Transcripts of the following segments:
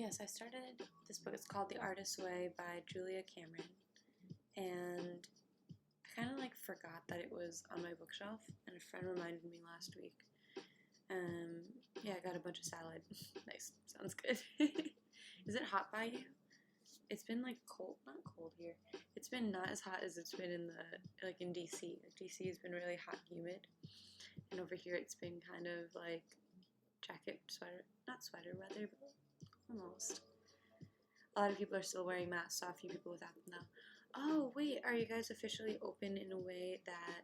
Yes, I started this book. It's called The Artist's Way by Julia Cameron, and I kind of like forgot that it was on my bookshelf, and a friend reminded me last week. Yeah, I got a bunch of salad. Nice, sounds good. Is it hot by you? It's been like cold, not cold here. It's been not as hot as it's been in in DC. Like DC has been really hot and humid, and over here it's been kind of like jacket, sweater, not sweater weather, but almost. A lot of people are still wearing masks, saw a few people without them now. Oh, wait, are you guys officially open in a way that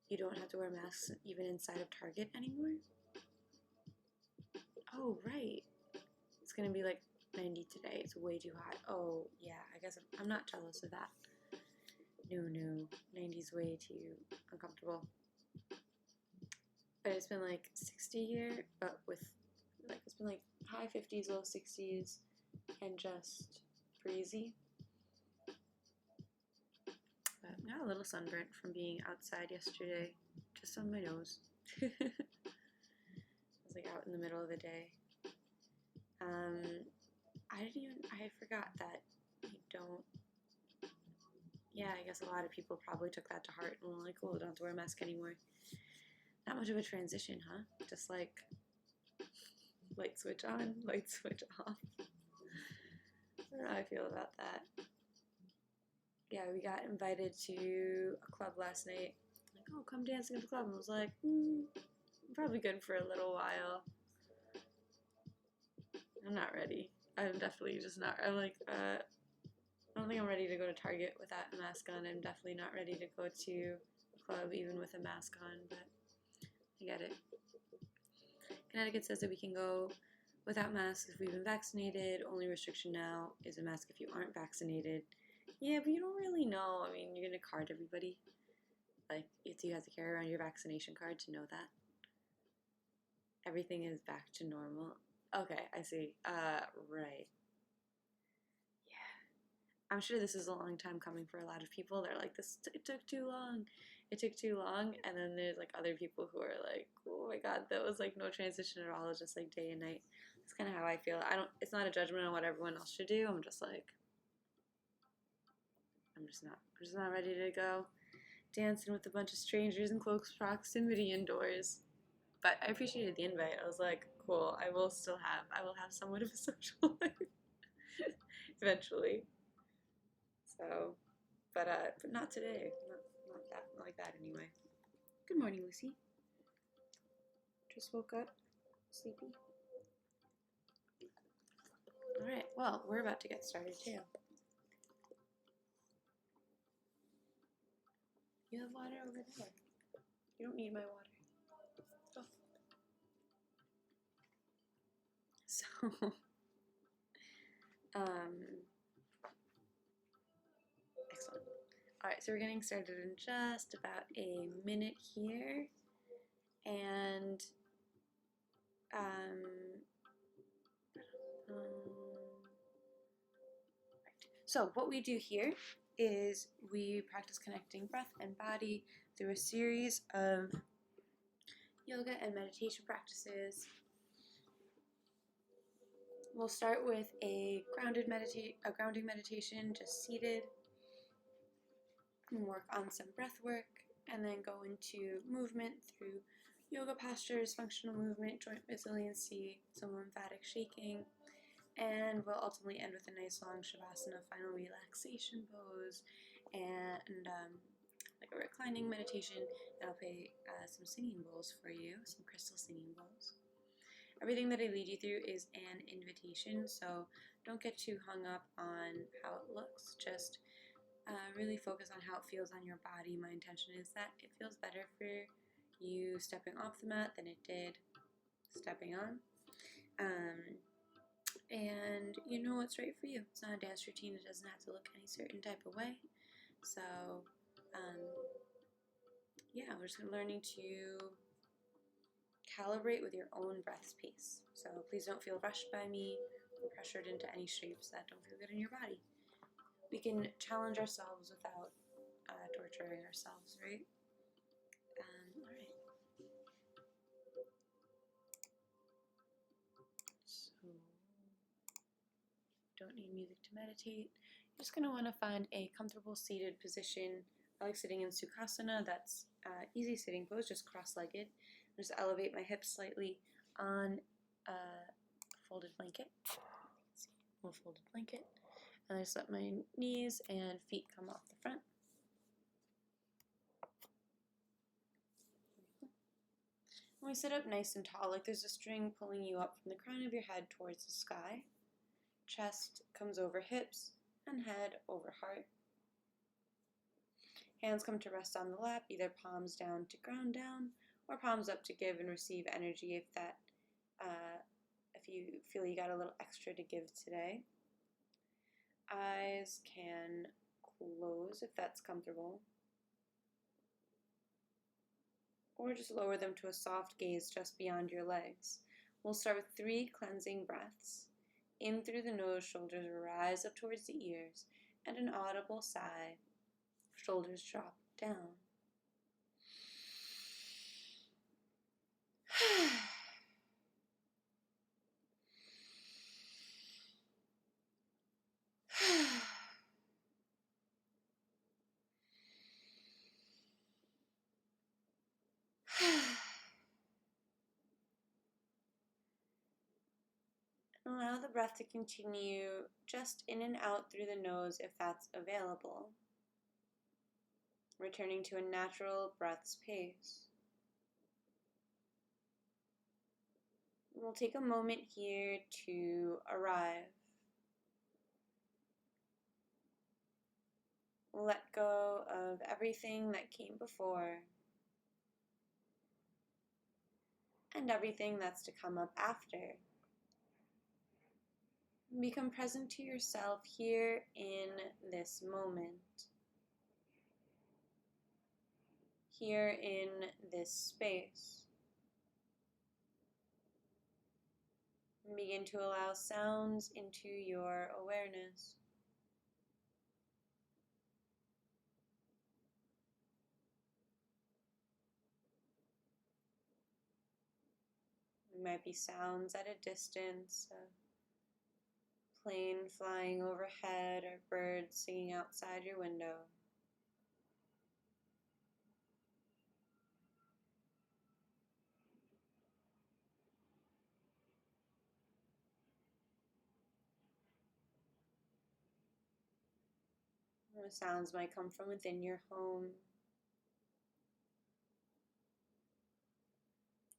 you don't have to wear masks even inside of Target anymore? Oh, right. It's gonna be like 90 today. It's way too hot. Oh, yeah, I guess I'm not jealous of that. No, 90's way too uncomfortable. But it's been like 60 here, but with like, it's been like high 50s, low 60s, and just breezy. But I got a little sunburnt from being outside yesterday, just on my nose. I was like out in the middle of the day. I forgot that you don't, yeah, I guess a lot of people probably took that to heart and were like, oh, don't have to wear a mask anymore. Not much of a transition, huh? Just like light switch on, light switch off. I don't know how I feel about that. Yeah, we got invited to a club last night. Like, oh, come dancing at the club. And I was like, I'm probably good for a little while. I'm not ready. I'm definitely just not. I'm like, I don't think I'm ready to go to Target without a mask on. I'm definitely not ready to go to a club even with a mask on, but I get it. Connecticut says that we can go without masks if we've been vaccinated. Only restriction now is a mask if you aren't vaccinated. Yeah, but you don't really know. I mean, you're going to card everybody. Like, you have to carry around your vaccination card to know that. Everything is back to normal. Okay, I see. Right. Yeah. I'm sure this is a long time coming for a lot of people. They're like, it took too long. It took too long. And then there's like other people who are like, oh my God, that was like no transition at all. It was just like day and night. That's kind of how I feel. It's not a judgment on what everyone else should do. I'm just like, I'm just not ready to go dancing with a bunch of strangers in close proximity indoors. But I appreciated the invite. I was like, cool, I will have somewhat of a social life eventually. So, but not today. Not like that anyway. Good morning, Lucy. Just woke up, sleepy. All right, well, we're about to get started too. You have water over there. You don't need my water. Oh. So, excellent. All right, so we're getting started in just about a minute here, and so what we do here is we practice connecting breath and body through a series of yoga and meditation practices. We'll start with a grounding meditation, just seated, and work on some breath work, and then go into movement through yoga postures, functional movement, joint resiliency, some lymphatic shaking, and we'll ultimately end with a nice long shavasana final relaxation pose and like a reclining meditation. And I'll play some singing bowls for you, some crystal singing bowls. Everything that I lead you through is an invitation, so don't get too hung up on how it looks. Just really focus on how it feels on your body. My intention is that it feels better for you stepping off the mat than it did stepping on. And you know what's right for you. It's not a dance routine. It doesn't have to look any certain type of way. So, yeah, we're just learning to calibrate with your own breath's pace. So please don't feel rushed by me or pressured into any shapes that don't feel good in your body. We can challenge ourselves without torturing ourselves, right? All right. So don't need music to meditate. You're just going to want to find a comfortable seated position. I like sitting in Sukhasana. That's easy sitting pose, just cross-legged. Just elevate my hips slightly on a folded blanket. A folded blanket. And I just let my knees and feet come off the front. When we sit up nice and tall, like there's a string pulling you up from the crown of your head towards the sky. Chest comes over hips and head over heart. Hands come to rest on the lap, either palms down to ground down or palms up to give and receive energy if you feel you got a little extra to give today. Eyes can close if that's comfortable, or just lower them to a soft gaze just beyond your legs. We'll start with 3 cleansing breaths. In through the nose, shoulders rise up towards the ears, and an audible sigh, shoulders drop down. Allow the breath to continue just in and out through the nose if that's available, returning to a natural breath's pace. We'll take a moment here to arrive. Let go of everything that came before and everything that's to come up after. Become present to yourself here in this moment, here in this space. Begin to allow sounds into your awareness. There might be sounds at a distance, a plane flying overhead or birds singing outside your window. The sounds might come from within your home.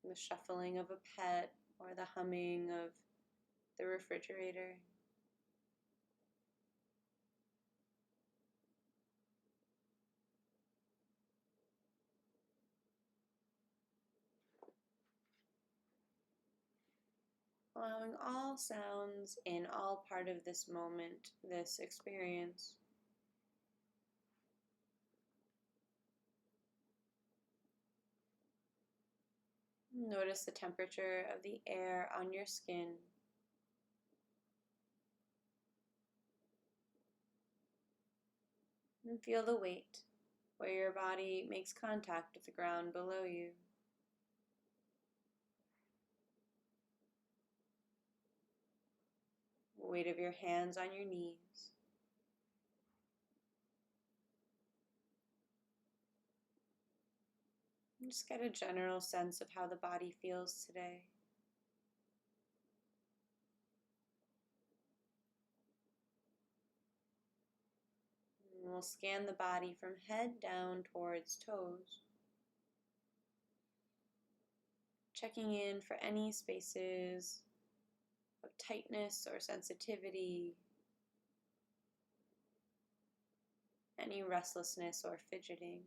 The shuffling of a pet or the humming of the refrigerator. Allowing all sounds in all part of this moment, this experience. Notice the temperature of the air on your skin. And feel the weight where your body makes contact with the ground below you. The weight of your hands on your knees. And just get a general sense of how the body feels today. And we'll scan the body from head down towards toes, checking in for any spaces of tightness or sensitivity, any restlessness or fidgeting.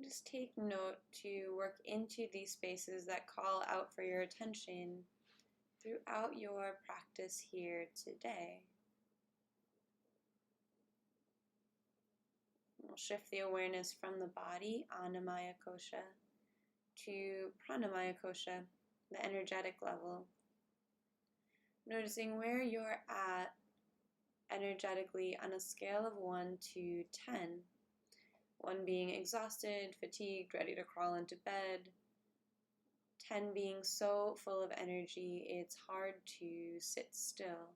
Just take note to work into these spaces that call out for your attention throughout your practice here today. We'll shift the awareness from the body, Annamaya Kosha, to Pranamaya Kosha, the energetic level. Noticing where you're at energetically on a scale of 1 to 10. 1 being exhausted, fatigued, ready to crawl into bed. 10 being so full of energy it's hard to sit still.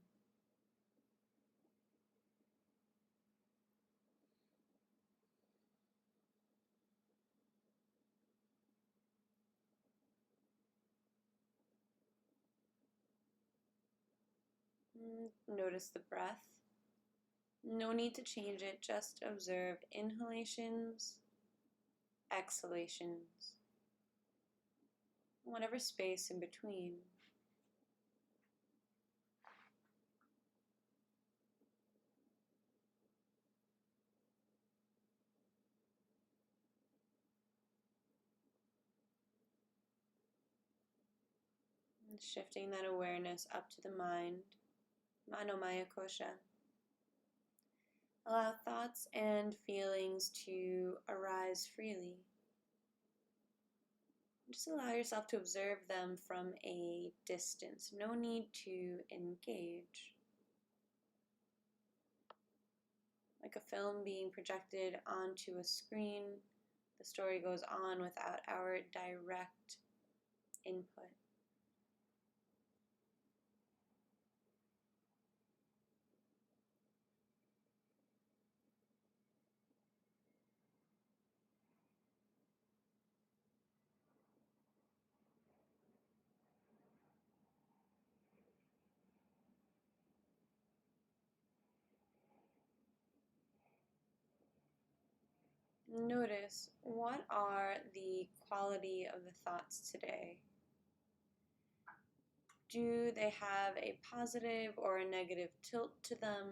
Notice the breath. No need to change it, just observe inhalations, exhalations, whatever space in between. And shifting that awareness up to the mind, Manomaya Kosha. Allow thoughts and feelings to arise freely. Just allow yourself to observe them from a distance. No need to engage. Like a film being projected onto a screen, the story goes on without our direct input. Notice, what are the quality of the thoughts today? Do they have a positive or a negative tilt to them?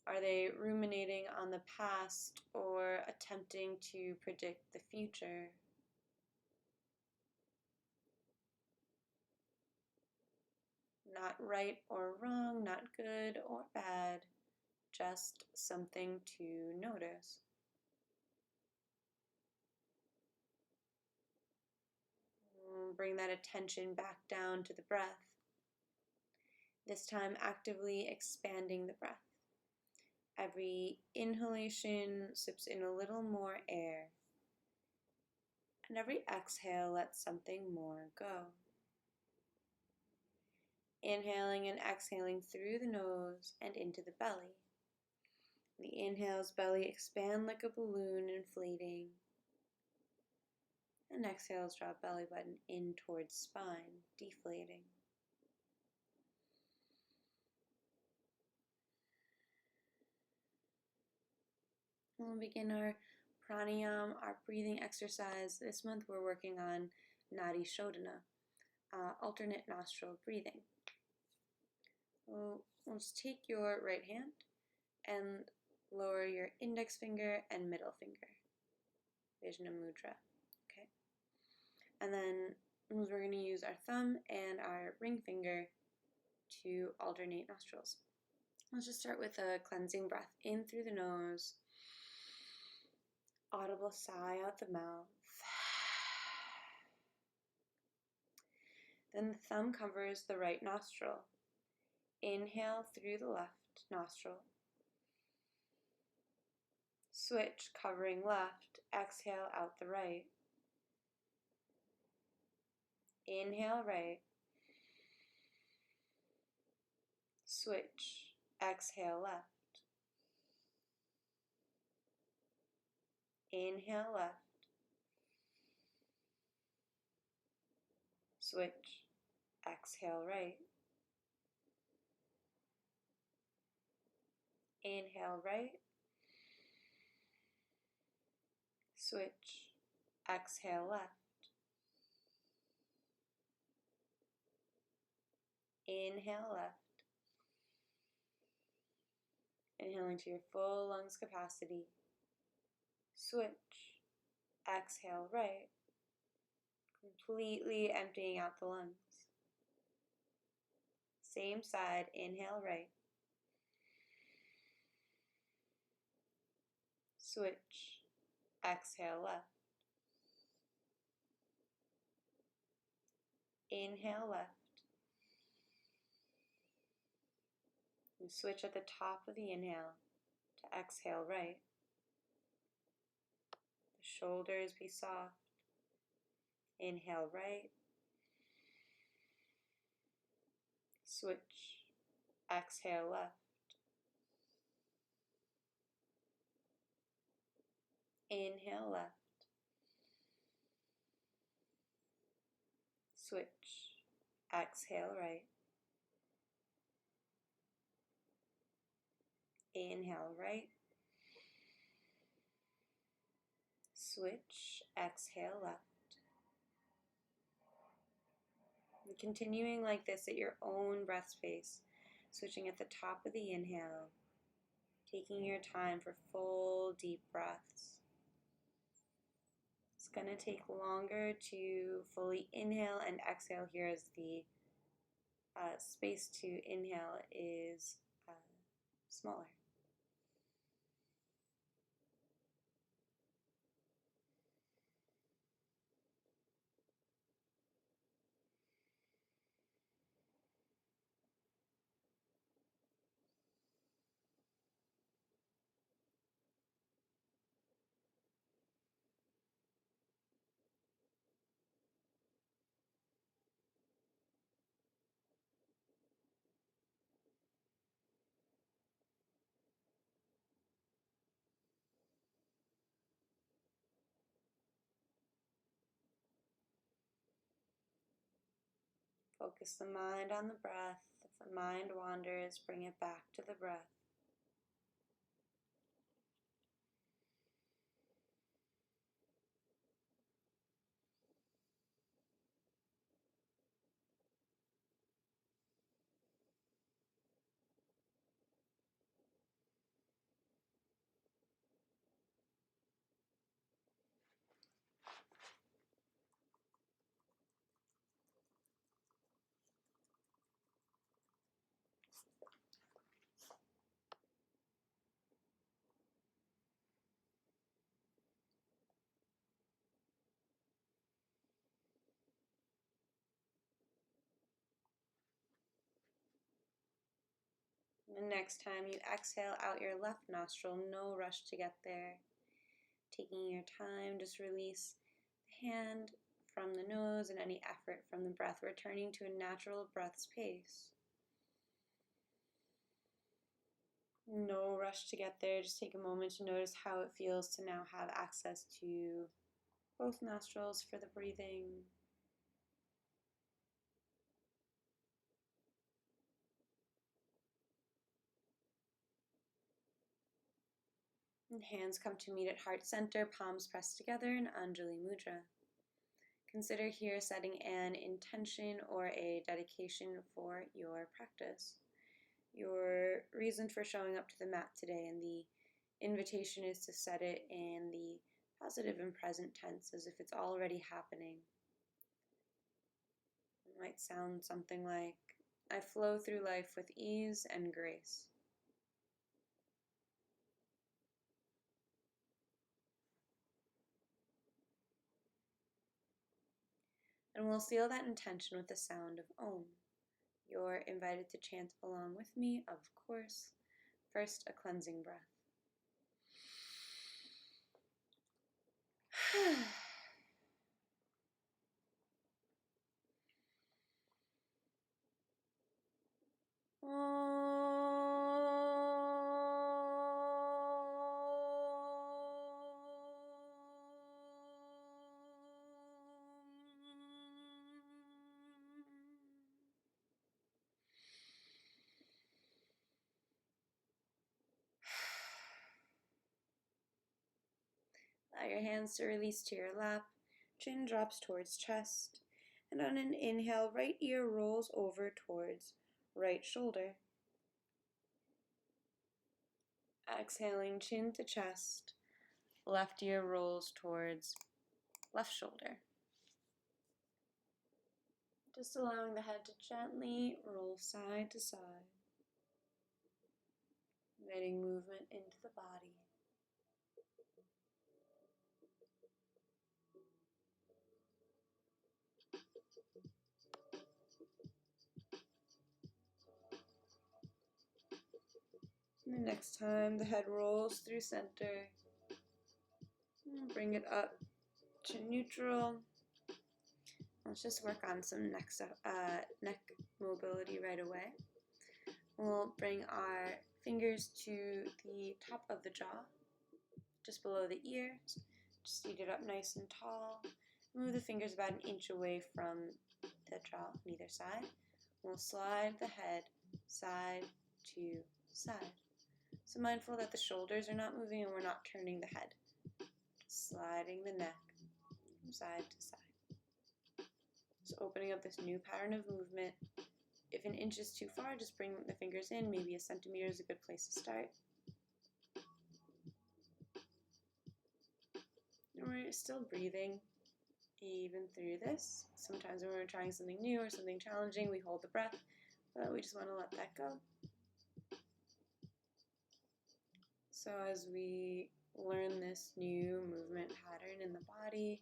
Are they ruminating on the past or attempting to predict the future? Not right or wrong, not good or bad, just something to notice. Bring that attention back down to the breath. This time actively expanding the breath. Every inhalation sips in a little more air. And every exhale lets something more go. Inhaling and exhaling through the nose and into the belly. The inhales, belly expand like a balloon inflating. And exhales, draw belly button in towards spine, deflating. We'll begin our pranayama, our breathing exercise. This month we're working on Nadi Shodhana, alternate nostril breathing. So we'll just take your right hand and lower your index finger and middle finger. Vijna Mudra. Okay. And then we're going to use our thumb and our ring finger to alternate nostrils. Let's just start with a cleansing breath in through the nose. Audible sigh out the mouth. Then the thumb covers the right nostril. Inhale through the left nostril. Switch, covering left. Exhale out the right. Inhale right. Switch. Exhale left. Inhale left. Switch. Exhale right. Inhale right. Switch. Exhale left. Inhale left. Inhaling to your full lungs capacity. Switch. Exhale right. Completely emptying out the lungs. Same side. Inhale right. switch, exhale left, inhale left, and switch at the top of the inhale to exhale right. The shoulders be soft, inhale right, switch, exhale left, inhale left, switch, exhale right, inhale right, switch, exhale left. And continuing like this at your own breath space, switching at the top of the inhale, taking your time for full deep breaths. It's going to take longer to fully inhale and exhale here as the space to inhale is smaller. Focus the mind on the breath. If the mind wanders, bring it back to the breath. The next time you exhale out your left nostril, no rush to get there. Taking your time, just release the hand from the nose and any effort from the breath, returning to a natural breath's pace. No rush to get there, just take a moment to notice how it feels to now have access to both nostrils for the breathing. And hands come to meet at heart center, palms pressed together in Anjali Mudra. Consider here setting an intention or a dedication for your practice. Your reason for showing up to the mat today, and the invitation is to set it in the positive and present tense as if it's already happening. It might sound something like, I flow through life with ease and grace. And we'll seal that intention with the sound of Om. You're invited to chant along with me, of course. First, a cleansing breath. Allow your hands to release to your lap, chin drops towards chest, and on an inhale, right ear rolls over towards right shoulder. Exhaling, chin to chest, left ear rolls towards left shoulder. Just allowing the head to gently roll side to side, inviting movement into the body. And next time the head rolls through center, bring it up to neutral. Let's just work on some neck mobility right away. We'll bring our fingers to the top of the jaw, just below the ears. Just seat it up nice and tall. Move the fingers about an inch away from the jaw on either side. We'll slide the head side to side. So mindful that the shoulders are not moving and we're not turning the head. Just sliding the neck from side to side. Just opening up this new pattern of movement. If an inch is too far, just bring the fingers in. Maybe a centimeter is a good place to start. And we're still breathing even through this. Sometimes when we're trying something new or something challenging, we hold the breath, but we just want to let that go. So as we learn this new movement pattern in the body,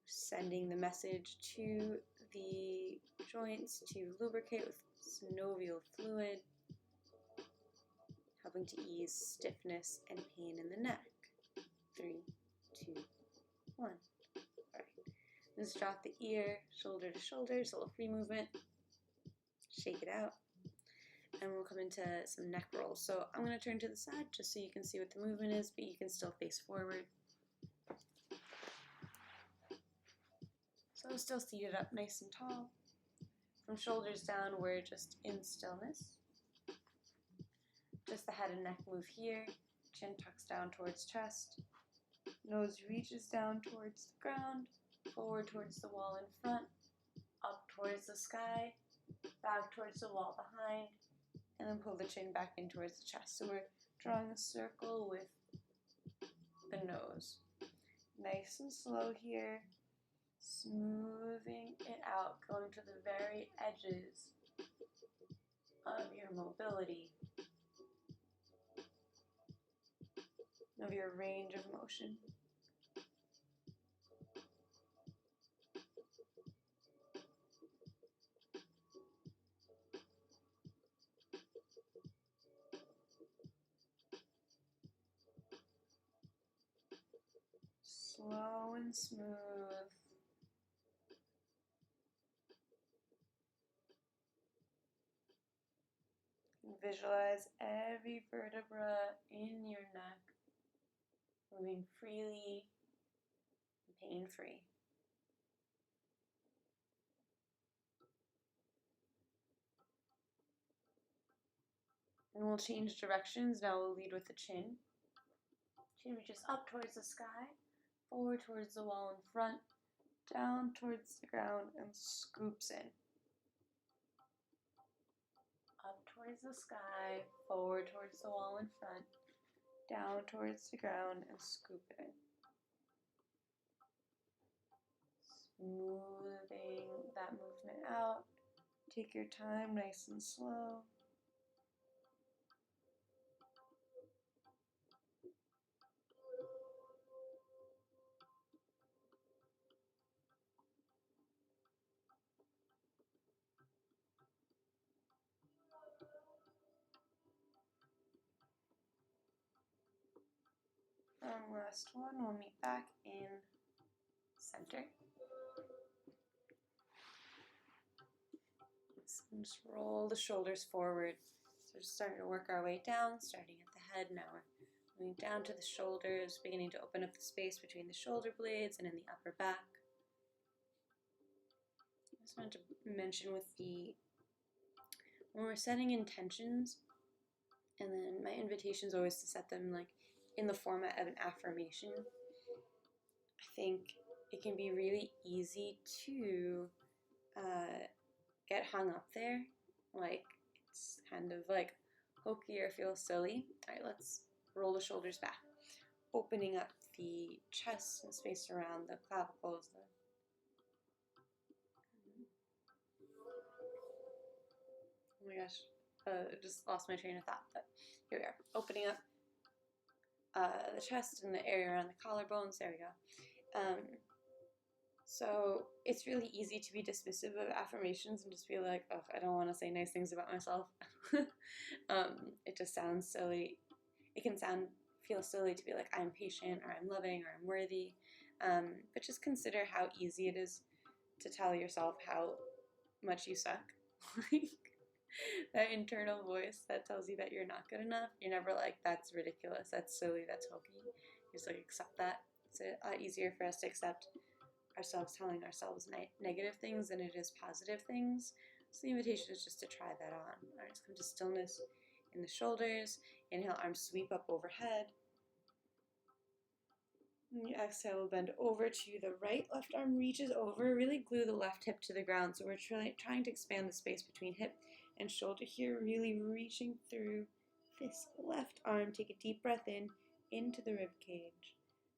sending the message to the joints to lubricate with synovial fluid, helping to ease stiffness and pain in the neck. 3, 2, 1. Alright. Let's drop the ear, shoulder to shoulder, just a little free movement. Shake it out. And we'll come into some neck rolls. So I'm going to turn to the side just so you can see what the movement is, but you can still face forward. So still seated up nice and tall. From shoulders down, we're just in stillness. Just the head and neck move here. Chin tucks down towards chest. Nose reaches down towards the ground. Forward towards the wall in front. Up towards the sky. Back towards the wall behind. And then pull the chin back in towards the chest. So we're drawing a circle with the nose. Nice and slow here. Smoothing it out, going to the very edges of your mobility, of your range of motion. Slow and smooth. Visualize every vertebra in your neck moving freely and pain-free. And we'll change directions. Now we'll lead with the chin. Chin reaches up towards the sky, forward towards the wall in front, down towards the ground, and scoops in. Up towards the sky, forward towards the wall in front, down towards the ground, and scoop it in. Smoothing that movement out. Take your time, nice and slow. And last one, we'll meet back in center. And just roll the shoulders forward. So we're just starting to work our way down, starting at the head. Now we're moving down to the shoulders, beginning to open up the space between the shoulder blades and in the upper back. I just wanted to mention when we're setting intentions, and then my invitation is always to set them like in the format of an affirmation. I think it can be really easy to get hung up there, like it's kind of like hokey or feel silly. Alright, let's roll the shoulders back, opening up the chest and space around the clavicles. Oh my gosh, just lost my train of thought, but here we are, opening up the chest and the area around the collarbones. There we go. So it's really easy to be dismissive of affirmations and just be like, oh, I don't want to say nice things about myself. It just sounds silly. It can feel silly to be like, I'm patient, or I'm loving, or I'm worthy. But just consider how easy it is to tell yourself how much you suck. That internal voice that tells you that you're not good enough. You're never like, that's ridiculous, that's silly, that's hokey. You just like accept that. It's a lot easier for us to accept ourselves telling ourselves negative things than it is positive things. So the invitation is just to try that on. All right, let's come to stillness in the shoulders. Inhale, arms sweep up overhead. And you exhale, bend over to the right. Left arm reaches over. Really glue the left hip to the ground. So we're trying to expand the space between hip and shoulder here. Really reaching through this left arm. Take a deep breath in, into the rib cage.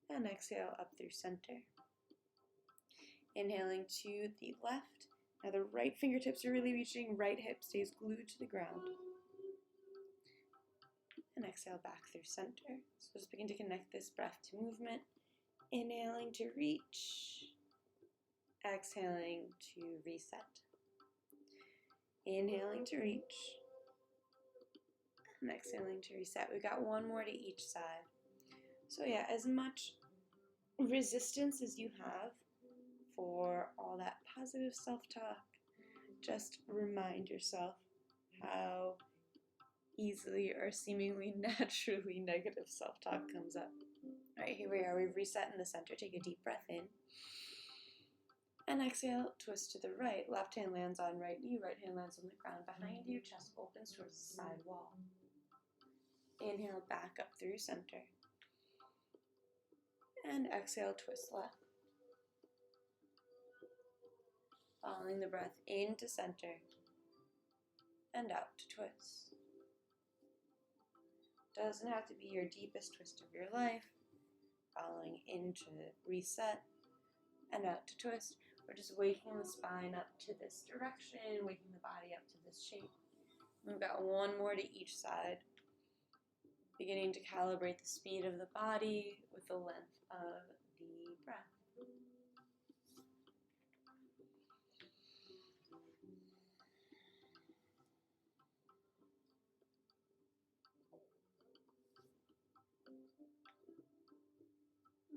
And exhale up through center. Inhaling to the left. Now the right fingertips are really reaching. Right hip stays glued to the ground. And exhale back through center. So just begin to connect this breath to movement. Inhaling to reach. Exhaling to reset. Inhaling to reach. And exhaling to reset. We've got one more to each side. So yeah, as much resistance as you have for all that positive self-talk, just remind yourself how easily or seemingly naturally negative self-talk comes up. All right, here we are. We've reset in the center. Take a deep breath in. And exhale, twist to the right. Left hand lands on right knee. Right hand lands on the ground behind you. Chest opens towards the side wall. Inhale, back up through center. And exhale, twist left. Following the breath into center and out to twist. Doesn't have to be your deepest twist of your life. Following into reset and out to twist. We're just waking the spine up to this direction, waking the body up to this shape. We've got one more to each side. Beginning to calibrate the speed of the body with the length of the breath.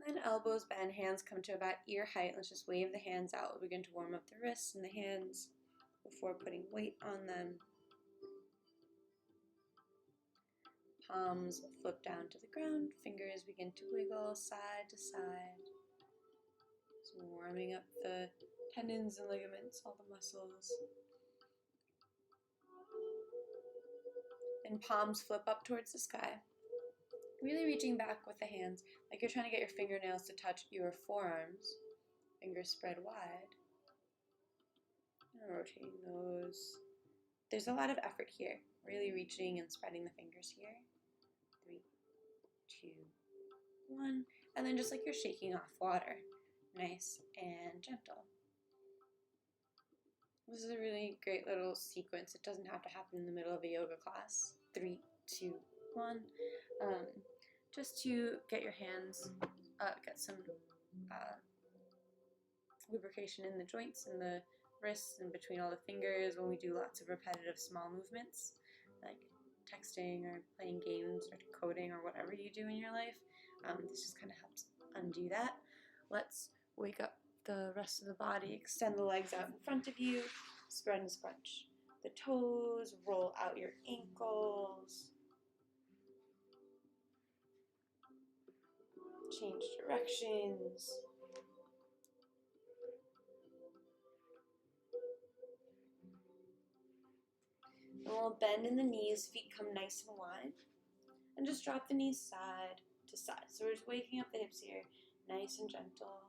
And then elbows bend, hands come to about ear height. Let's just wave the hands out. We'll begin to warm up the wrists and the hands before putting weight on them. Palms flip down to the ground. Fingers begin to wiggle side to side. So warming up the tendons and ligaments, all the muscles. And palms flip up towards the sky. Really reaching back with the hands, like you're trying to get your fingernails to touch your forearms. Fingers spread wide. And rotating those. There's a lot of effort here. Really reaching and spreading the fingers here. 3, 2, 1. And then just like you're shaking off water. Nice and gentle. This is a really great little sequence. It doesn't have to happen in the middle of a yoga class. 3, 2, 1. Just to get your hands, get some lubrication in the joints and the wrists and between all the fingers when we do lots of repetitive small movements like texting or playing games or coding or whatever you do in your life. This just kind of helps undo that. Let's wake up the rest of the body. Extend the legs out in front of you. Spread and scrunch the toes. Roll out your ankles. Change directions. And we'll bend in the knees, feet come nice and wide. And just drop the knees side to side. So we're just waking up the hips here, nice and gentle.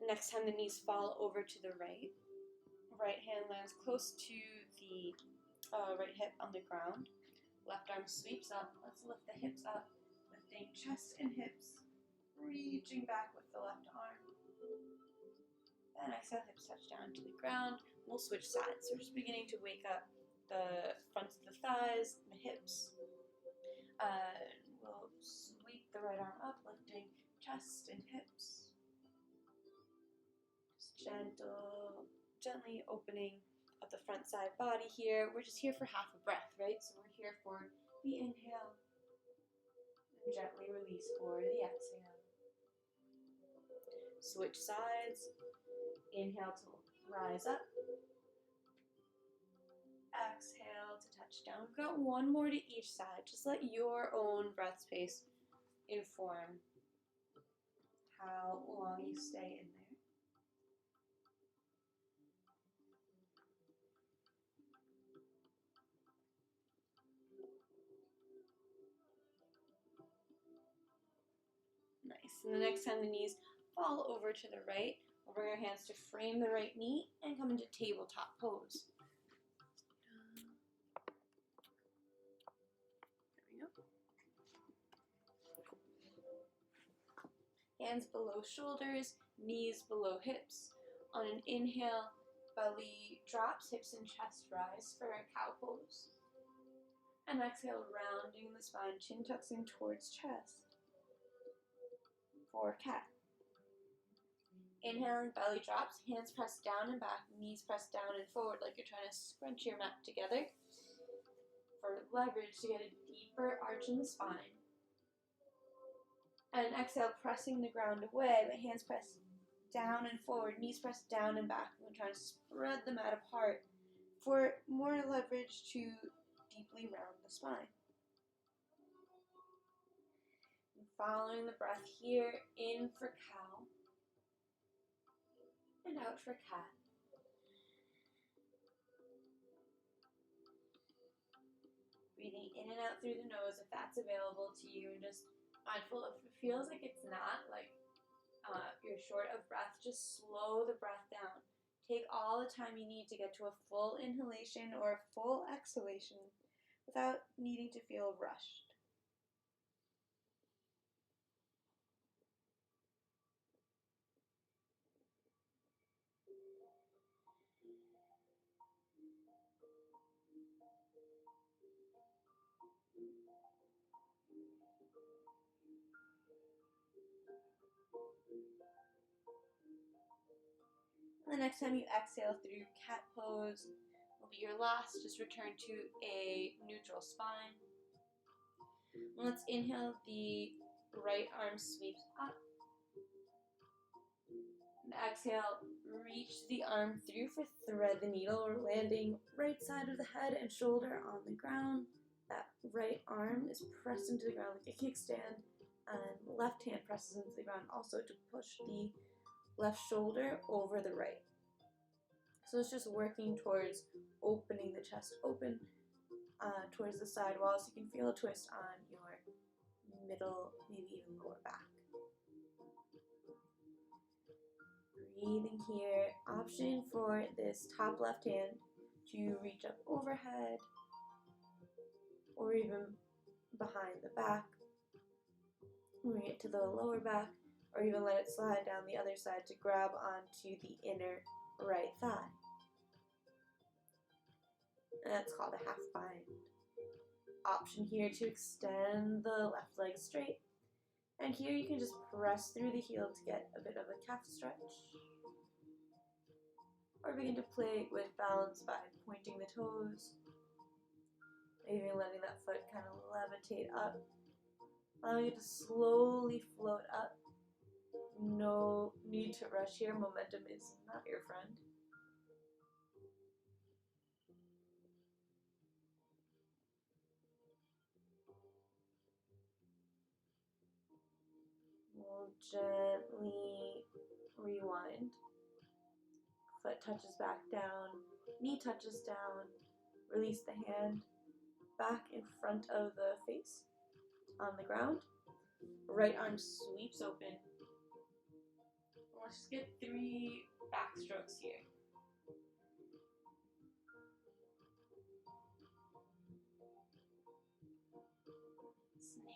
Next time the knees fall over to the right. Right hand lands close to the right hip on the ground. Left arm sweeps up. Let's lift the hips up, lifting chest and hips, reaching back with the left arm. And exhale, hips touch down to the ground. We'll switch sides. So we're just beginning to wake up the fronts of the thighs, the hips, We'll sweep the right arm up, lifting chest and hips. Just gently opening up the front side body here. We're just here for half a breath, right? So we're here for the inhale and gently release for the exhale. Switch sides. Inhale to rise up. Exhale to touch down. We've got one more to each side. Just let your own breath space inform how long you stay in there. Nice. And the next time the knees fall over to the right, we'll bring our hands to frame the right knee and come into tabletop pose. There we go. Hands below shoulders, knees below hips. On an inhale, belly drops, hips and chest rise for a cow pose. And exhale, rounding the spine, chin tucks in towards chest for cat. Inhaling, belly drops, hands pressed down and back, knees pressed down and forward like you're trying to scrunch your mat together for leverage to get a deeper arch in the spine. And exhale, pressing the ground away, but hands pressed down and forward, knees pressed down and back. We're trying to spread the mat apart for more leverage to deeply round the spine. And following the breath here, in for cow and out for cat. Breathing in and out through the nose if that's available to you, and just mindful if it feels like it's not, like you're short of breath, just slow the breath down. Take all the time you need to get to a full inhalation or a full exhalation without needing to feel rushed. And the next time you exhale through cat pose will be your last. Just return to a neutral spine. And let's inhale, the right arm sweeps up. And exhale, reach the arm through for thread the needle. We're landing right side of the head and shoulder on the ground. That right arm is pressed into the ground like a kickstand, and left hand presses into the ground also to push the left shoulder over the right. So it's just working towards opening the chest open towards the side wall, so you can feel a twist on your middle, maybe even lower back. Breathing here, option for this top left hand to reach up overhead or even behind the back. Bring it to the lower back, or even let it slide down the other side to grab onto the inner right thigh. And that's called a half bind. Option here to extend the left leg straight. And here you can just press through the heel to get a bit of a calf stretch. Or begin to play with balance by pointing the toes. Maybe letting that foot kind of levitate up. Allowing it to slowly float up. No need to rush here. Momentum is not your friend. We'll gently rewind. Foot touches back down. Knee touches down. Release the hand back in front of the face on the ground. Right arm sweeps open. Let's just get 3 back strokes here.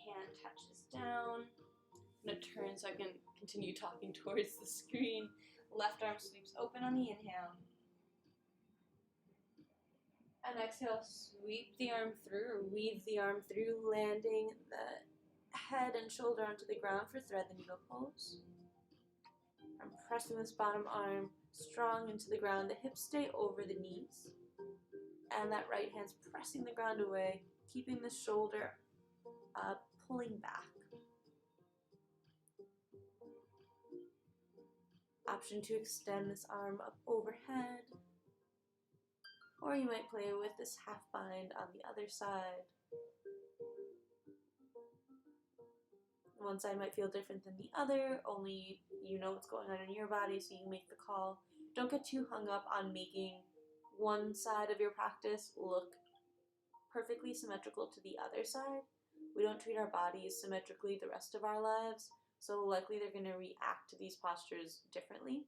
Hand touches down. I'm going to turn so I can continue talking towards the screen. Left arm sweeps open on the inhale. And exhale, sweep the arm through or weave the arm through, landing the head and shoulder onto the ground for thread the needle pose. I'm pressing this bottom arm strong into the ground. The hips stay over the knees. And that right hand's pressing the ground away, keeping the shoulder up, pulling back. Option to extend this arm up overhead. Or you might play with this half bind on the other side. One side might feel different than the other, only you know what's going on in your body, so you make the call. Don't get too hung up on making one side of your practice look perfectly symmetrical to the other side. We don't treat our bodies symmetrically the rest of our lives, so likely they're going to react to these postures differently.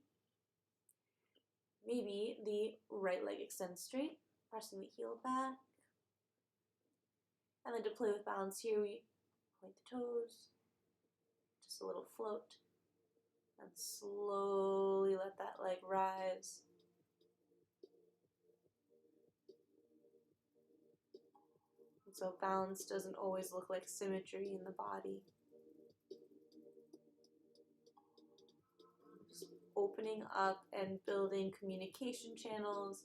Maybe the right leg extends straight, pressing the heel back. And then to play with balance here, we point the toes, just a little float, and slowly let that leg rise. And so balance doesn't always look like symmetry in the body. Just opening up and building communication channels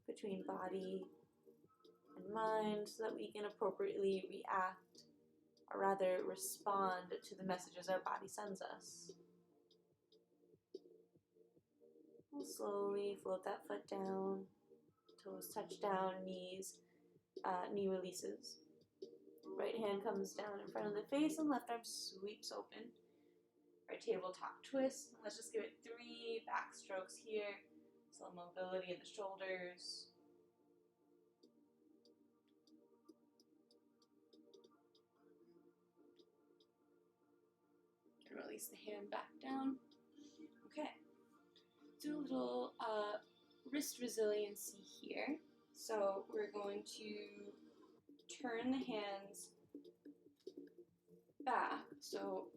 between body and mind so that we can appropriately react, or rather respond to the messages our body sends us. We'll slowly float that foot down, toes touch down, knee releases. Right hand comes down in front of the face and left arm sweeps open. Right tabletop twist. Let's just give it 3 back strokes here. Some mobility in the shoulders. And release the hand back down. Okay. Do a little wrist resiliency here. So we're going to turn the hands back, so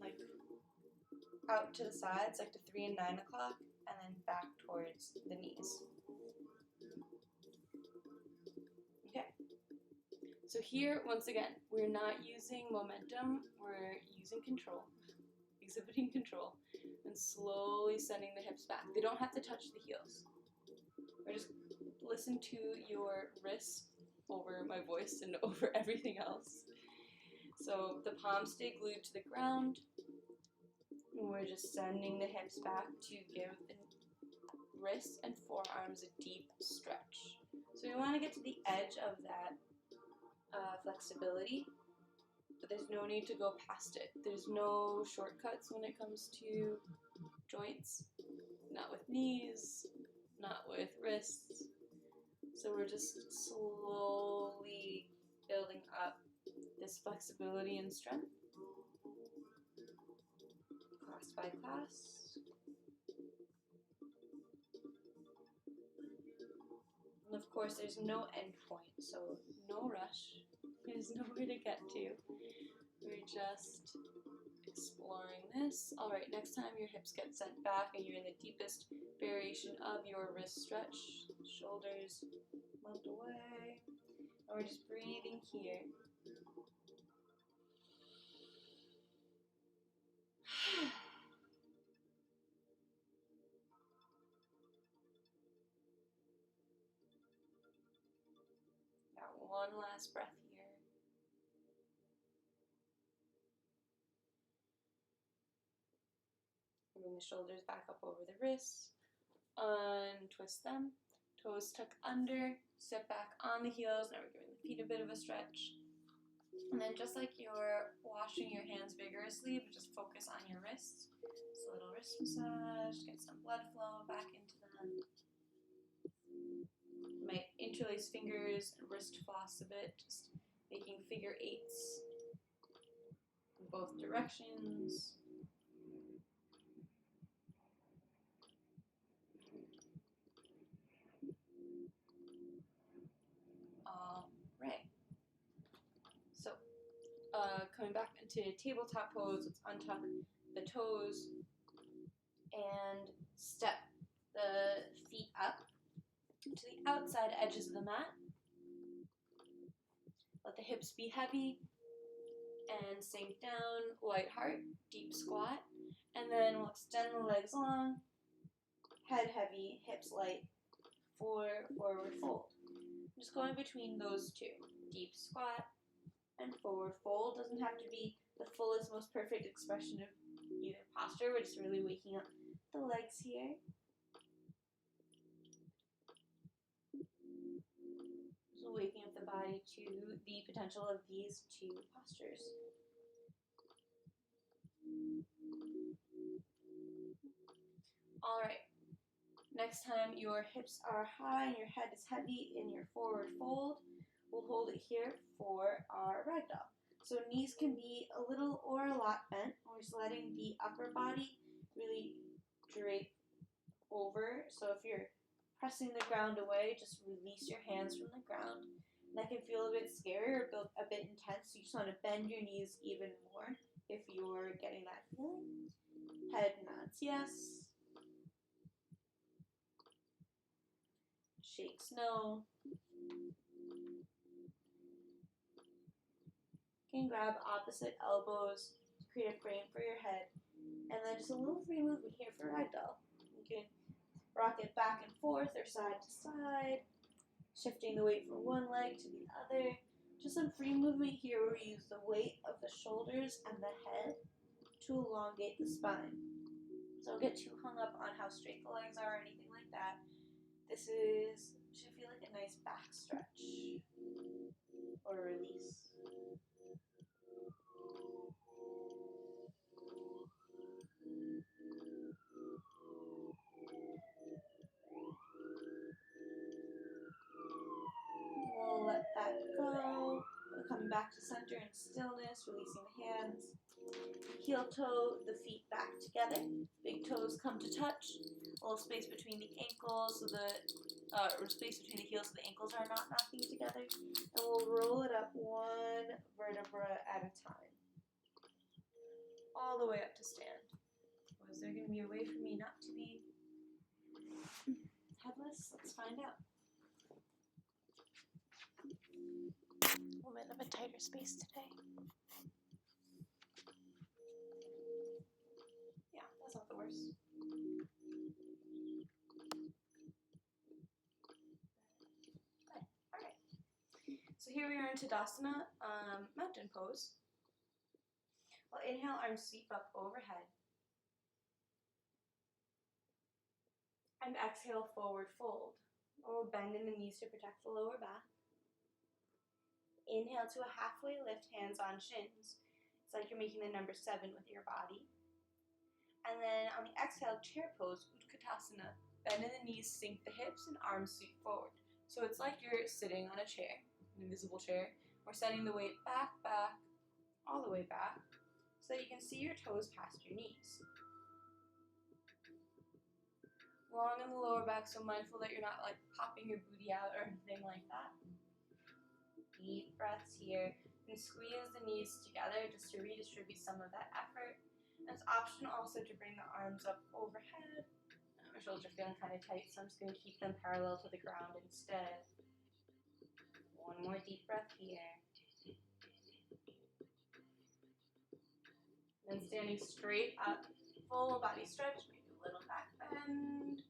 like out to the sides, like to 3 and 9 o'clock, and then back towards the knees. Okay. So here, once again, we're not using momentum, we're using control, exhibiting control, and slowly sending the hips back. They don't have to touch the heels. Or just listen to your wrists over my voice and over everything else. So the palms stay glued to the ground. And we're just sending the hips back to give the wrists and forearms a deep stretch. So we want to get to the edge of that flexibility, but there's no need to go past it. There's no shortcuts when it comes to joints, not with knees, not with wrists. So we're just slowly building up this flexibility and strength, class by class. And of course, there's no end point, so no rush. There's nowhere to get to. We're just exploring this. All right, next time your hips get sent back and you're in the deepest variation of your wrist stretch, shoulders moved away, and we're just breathing here. Got one last breath here. Bring the shoulders back up over the wrists. Untwist them. Toes tuck under. Step back on the heels. Now we're giving the feet a bit of a stretch. And then just like you're washing your hands vigorously, but just focus on your wrists. Just a little wrist massage. Get some blood flow back into them. You might interlace fingers and wrist floss a bit. Just making figure 8s in both directions. Right. So, coming back into tabletop pose, let's untuck the toes and step the feet up to the outside edges of the mat. Let the hips be heavy and sink down, light heart, deep squat, and then we'll extend the legs long, head heavy, hips light, forward fold. Just going between those two, deep squat and forward fold. Doesn't have to be the fullest, most perfect expression of either posture. We're just really waking up the legs here. So waking up the body to the potential of these two postures. All right. Next time your hips are high and your head is heavy in your forward fold, we'll hold it here for our ragdoll. So knees can be a little or a lot bent. We're just letting the upper body really drape over. So if you're pressing the ground away, just release your hands from the ground. That can feel a bit scary or a bit intense. So you just want to bend your knees even more if you're getting that feeling. Head nods yes. Shakes no. You can grab opposite elbows to create a frame for your head. And then just a little free movement here for ragdoll. You can rock it back and forth or side to side, shifting the weight from one leg to the other. Just some free movement here where we use the weight of the shoulders and the head to elongate the spine. So don't get too hung up on how straight the legs are or anything like that. This should feel like a nice back stretch or release. We'll let that go. We'll come back to center in stillness, releasing the hands. Heel toe the feet back together. Big toes come to touch. A little space between the ankles, or space between the heels so the ankles are not knocking together. And we'll roll it up one vertebra at a time. All the way up to stand. Was there going to be a way for me not to be headless? Let's find out. A little bit of a tighter space today. Yeah, that's not the worst. Good. All right. So here we are in Tadasana, mountain pose. Well, inhale, arms sweep up overhead. And exhale, forward fold. Or bend in the knees to protect the lower back. Inhale to a halfway lift, hands on shins. It's like you're making the number 7 with your body. And then on the exhale, chair pose, Utkatasana. Bend in the knees, sink the hips, and arms sweep forward. So it's like you're sitting on a chair, an invisible chair. We're sending the weight back, all the way back, so that you can see your toes past your knees. Long in the lower back, so mindful that you're not like popping your booty out or anything like that. Deep breaths here. And squeeze the knees together just to redistribute some of that effort. And it's optional also to bring the arms up overhead. My shoulders are feeling kind of tight, so I'm just going to keep them parallel to the ground instead. One more deep breath here. Then standing straight up, full body stretch, maybe a little back bend.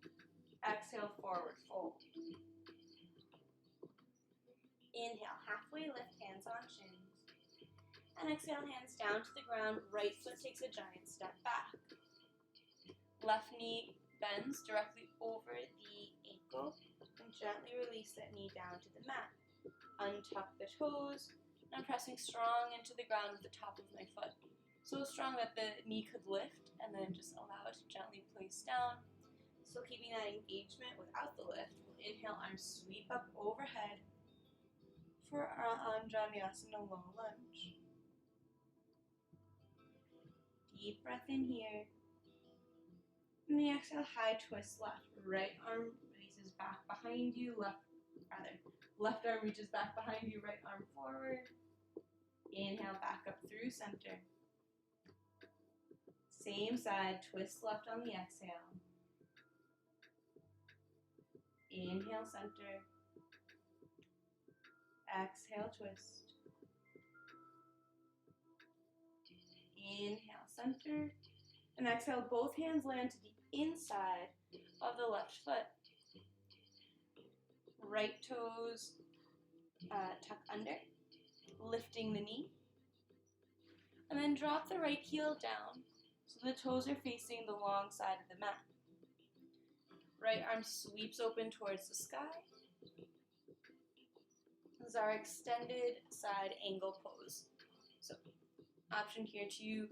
Exhale, forward fold. Inhale, halfway lift, hands on shins. And exhale, hands down to the ground. Right foot takes a giant step back. Left knee bends directly over the ankle. And gently release that knee down to the mat. Untuck the toes. And I'm pressing strong into the ground with the top of my foot. So strong that the knee could lift, and then just allow it to gently place down. So keeping that engagement without the lift. We'll inhale, arms sweep up overhead for our Anjaneyasana low lunge. Deep breath in here. And the exhale, high twist left. Right arm releases back behind you. Left arm reaches back behind you. Right arm forward. Inhale, back up through center. Same side, twist left on the exhale. Inhale, center. Exhale, twist. Inhale, center. And exhale, both hands land to the inside of the left foot. Right toes tuck under, lifting the knee. And then drop the right heel down so the toes are facing the long side of the mat. Right arm sweeps open towards the sky. This is our extended side angle pose. So, option here to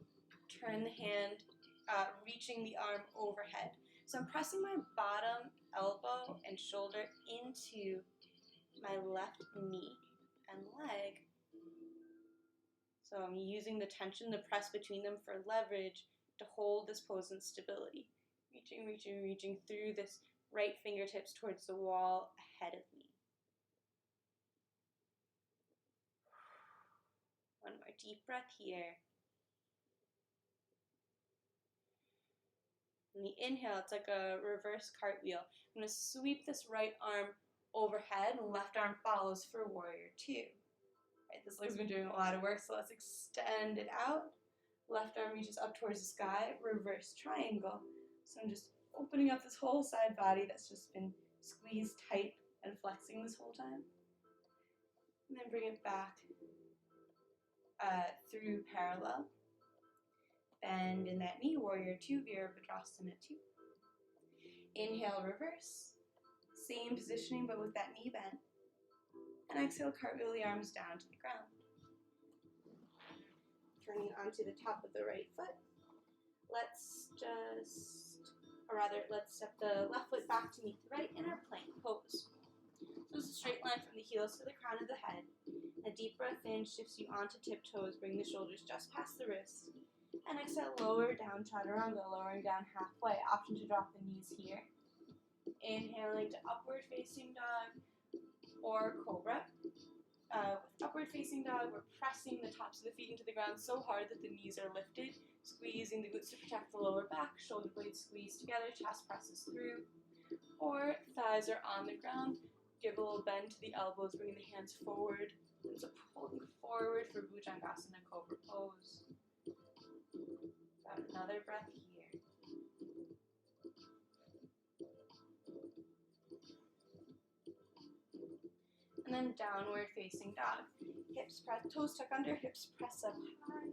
turn the hand, reaching the arm overhead. So I'm pressing my bottom elbow and shoulder into my left knee and leg. So I'm using the tension, the press between them for leverage to hold this pose in stability. Reaching, reaching, reaching through this right fingertips towards the wall ahead of me. One more deep breath here. On the inhale, it's like a reverse cartwheel. I'm going to sweep this right arm overhead and left arm follows for warrior two. Right, this leg's been doing a lot of work, so let's extend it out. Left arm reaches up towards the sky, reverse triangle. So I'm just opening up this whole side body that's just been squeezed tight and flexing this whole time. And then bring it back through parallel. Bend in that knee, warrior two, Virabhadrasana two. Inhale, reverse. Same positioning, but with that knee bent. And exhale, cartwheel the arms down to the ground. Turning onto the top of the right foot. Let's step the left foot back to meet the right in our plank pose. So it's a straight line from the heels to the crown of the head. A deep breath in shifts you onto tiptoes, bring the shoulders just past the wrists. And exhale, lower down, chaturanga, lowering down halfway. Option to drop the knees here. Inhaling to upward facing dog or cobra. With upward facing dog, we're pressing the tops of the feet into the ground so hard that the knees are lifted, squeezing the glutes to protect the lower back, shoulder blades squeeze together, chest presses through. Or thighs are on the ground, give a little bend to the elbows, bringing the hands forward. And so pulling forward for Bhujangasana Cobra pose. Got another breath here. And then downward facing dog. Hips press, toes tuck under, hips press up high.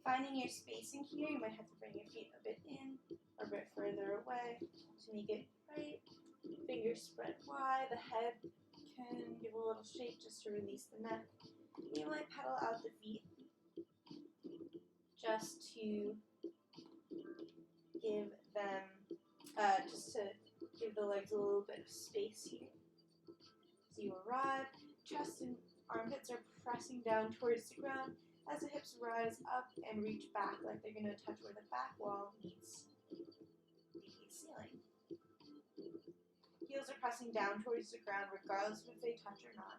Finding your spacing here, you might have to bring your feet a bit in or a bit further away to make it right. Fingers spread wide, the head can give a little shake just to release the neck. You might pedal out the feet just to give them, the legs a little bit of space here. So you arrive, chest and armpits are pressing down towards the ground as the hips rise up and reach back like they're going to touch where the back wall meets the ceiling. Heels are pressing down towards the ground regardless of if they touch or not.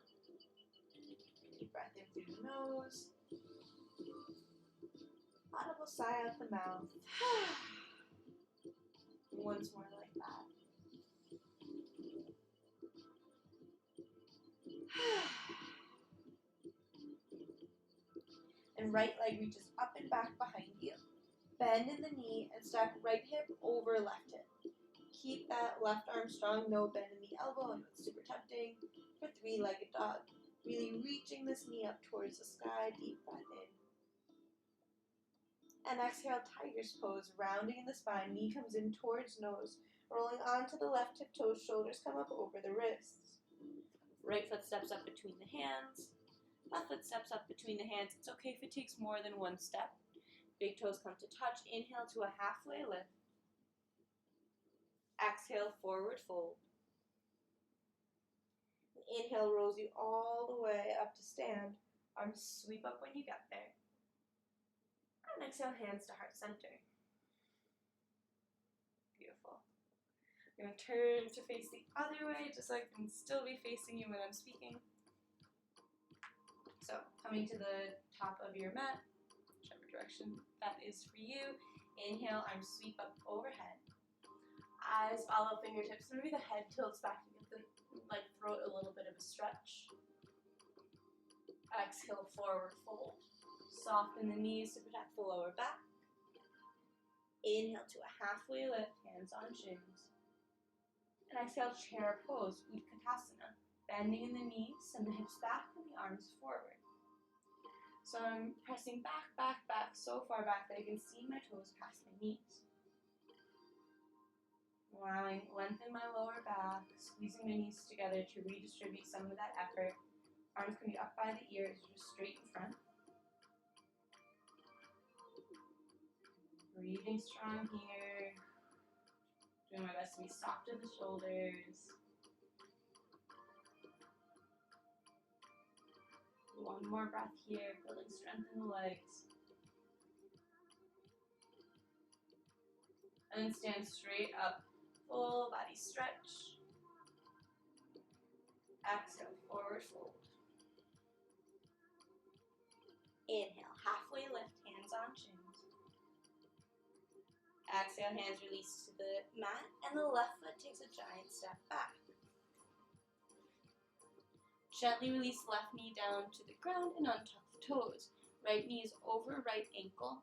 Deep breath in through the nose. Audible sigh out the mouth. Once more like that. And right leg reaches up and back behind you. Bend in the knee and stack right hip over left hip. Keep that left arm strong, no bend in the elbow. I know it's super tempting for three-legged dog. Really reaching this knee up towards the sky. Deep breath in. And exhale, tiger's pose, rounding in the spine. Knee comes in towards nose. Rolling onto the left hip toes, shoulders come up over the wrists. Right foot steps up between the hands. Left foot steps up between the hands. It's okay if it takes more than one step. Big toes come to touch. Inhale to a halfway lift. Exhale, forward fold. Inhale rolls you all the way up to stand. Arms sweep up when you get there. And exhale, hands to heart center. Beautiful. I'm going to turn to face the other way, just so I can still be facing you when I'm speaking. So, coming to the top of your mat, whichever direction that is for you. Inhale, arms sweep up overhead. Eyes follow fingertips. Maybe the head tilts back to get the throat a little bit of a stretch. Exhale, forward fold. Soften the knees to protect the lower back. Inhale to a halfway lift, hands on shins. And exhale, chair pose, Utkatasana. Bending in the knees, send the hips back and the arms forward. So I'm pressing back, back, back, so far back that I can see my toes past my knees. Allowing length in my lower back, squeezing my knees together to redistribute some of that effort. Arms can be up by the ears, just straight in front. Breathing strong here. Doing my best to be soft in the shoulders. One more breath here, building strength in the legs. And then stand straight up, full body stretch. Exhale, forward fold. Inhale, halfway lift, hands on shins. Exhale, hands release to the mat, and the left foot takes a giant step back. Gently release left knee down to the ground and untuck the toes. Right knee is over right ankle.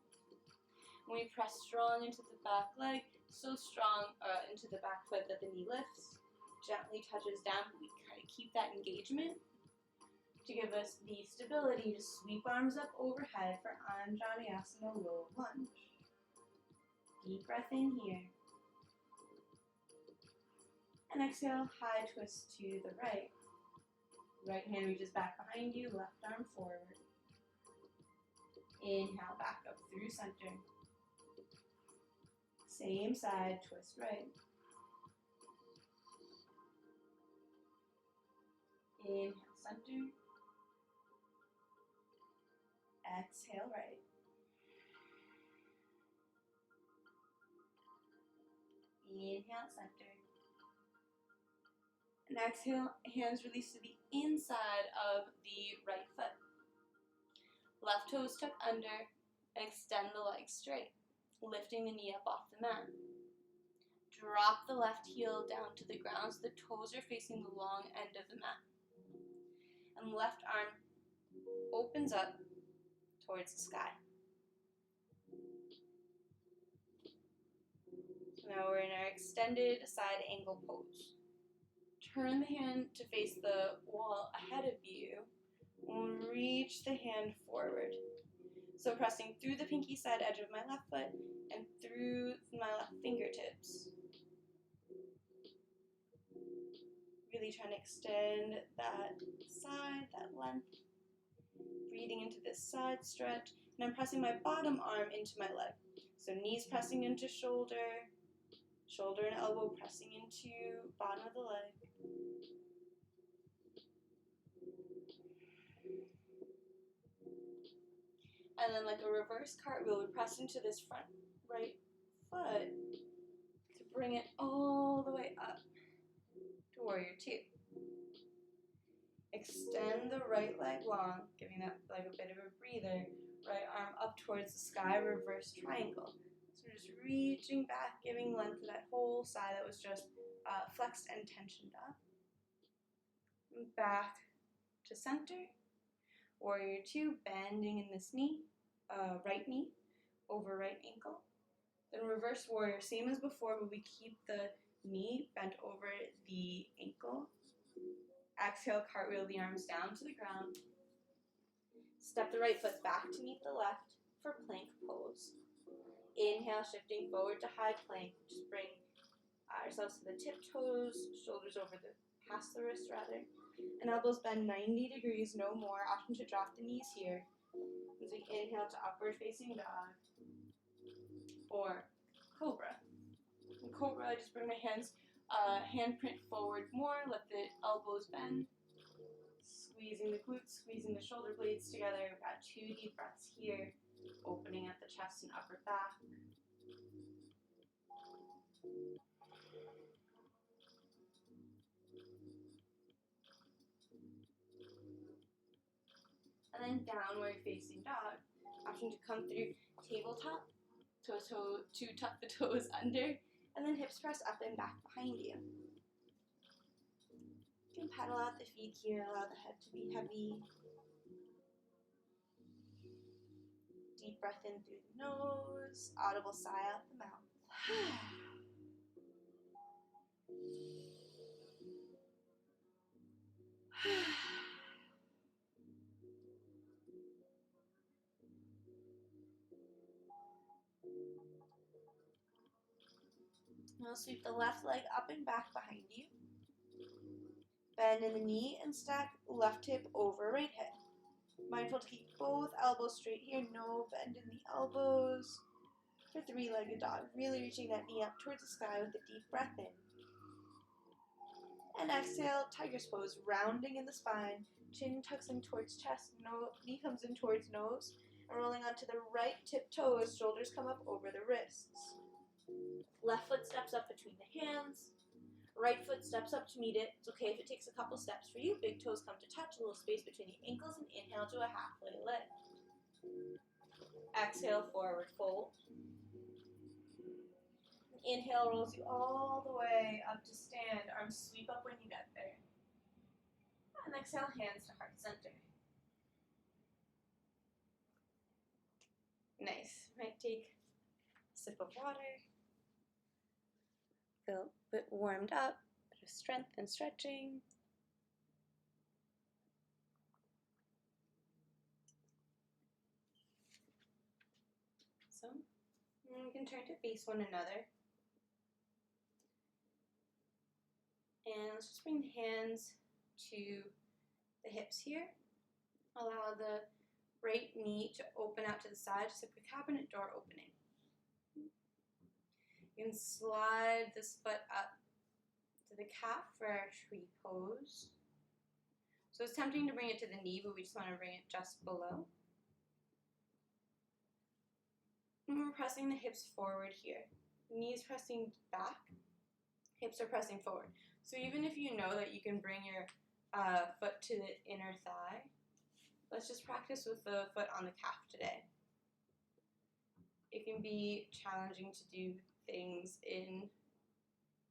And we press strong into the back leg, so strong into the back foot that the knee lifts. Gently touches down, but we kind of keep that engagement to give us the stability to sweep arms up overhead for Anjaneyasana low lunge. Deep breath in here. And exhale, high twist to the right. Right hand reaches back behind you, left arm forward. Inhale, back up through center. Same side, twist right. Inhale, center. Exhale, right. Inhale, center. And exhale, hands release to the inside of the right foot. Left toes tuck under and extend the legs straight, lifting the knee up off the mat. Drop the left heel down to the ground so the toes are facing the long end of the mat. And left arm opens up towards the sky. Now we're in our extended side angle pose. Turn the hand to face the wall ahead of you and reach the hand forward. So pressing through the pinky side edge of my left foot and through my left fingertips. Really trying to extend that side, that length. Breathing into this side stretch. And I'm pressing my bottom arm into my leg. So knees pressing into shoulder, shoulder and elbow pressing into bottom of the leg. And then like a reverse cartwheel, we press into this front right foot to bring it all the way up to warrior two. Extend the right leg long, giving that like a bit of a breather. Right arm up towards the sky, reverse triangle. So we're just reaching back, giving length to that whole side that was just flexed and tensioned up. Back to center. Warrior two, bending in this knee, right knee over right ankle. Then reverse warrior, same as before, but we keep the knee bent over the ankle. Exhale, cartwheel the arms down to the ground. Step the right foot back to meet the left for plank pose. Inhale, shifting forward to high plank. Just bring ourselves to the tiptoes, shoulders over past the wrist rather. And elbows bend 90 degrees, no more. Option to drop the knees here. As we inhale to upward facing dog. Or cobra. In cobra, I just bring my hands, handprint forward more, let the elbows bend. Squeezing the glutes, squeezing the shoulder blades together. We've got 2 deep breaths here. Opening at the chest and upper back. And then downward facing dog. Option to come through tabletop, to tuck the toes under, And then hips press up and back behind you. You can pedal out the feet here, allow the head to be heavy. Deep breath in through the nose, audible sigh out the mouth. Now sweep the left leg up and back behind you. Bend in the knee and stack left hip over right hip. Mindful to keep both elbows straight here, no bend in the elbows. For three-legged dog, really reaching that knee up towards the sky with a deep breath in. And exhale, tiger's pose, rounding in the spine, chin tucks in towards chest, knee comes in towards nose, and rolling onto the right tiptoe as shoulders come up over the wrists. Left foot steps up between the hands. Right foot steps up to meet it. It's okay if it takes a couple steps for you. Big toes come to touch, a little space between the ankles, and inhale to a halfway lift. Exhale, forward fold. Inhale rolls you all the way up to stand. Arms sweep up when you get there. And exhale, hands to heart center. Nice. Might take a sip of water. Feel a bit warmed up, bit of strength and stretching. So, we can turn to face one another. And let's just bring the hands to the hips here. Allow the right knee to open out to the side, just like a cabinet door opening. You can slide this foot up to the calf for our tree pose. So it's tempting to bring it to the knee, but we just want to bring it just below. And we're pressing the hips forward here. Knees pressing back, hips are pressing forward. So even if you know that you can bring your foot to the inner thigh, let's just practice with the foot on the calf today. It can be challenging to do things in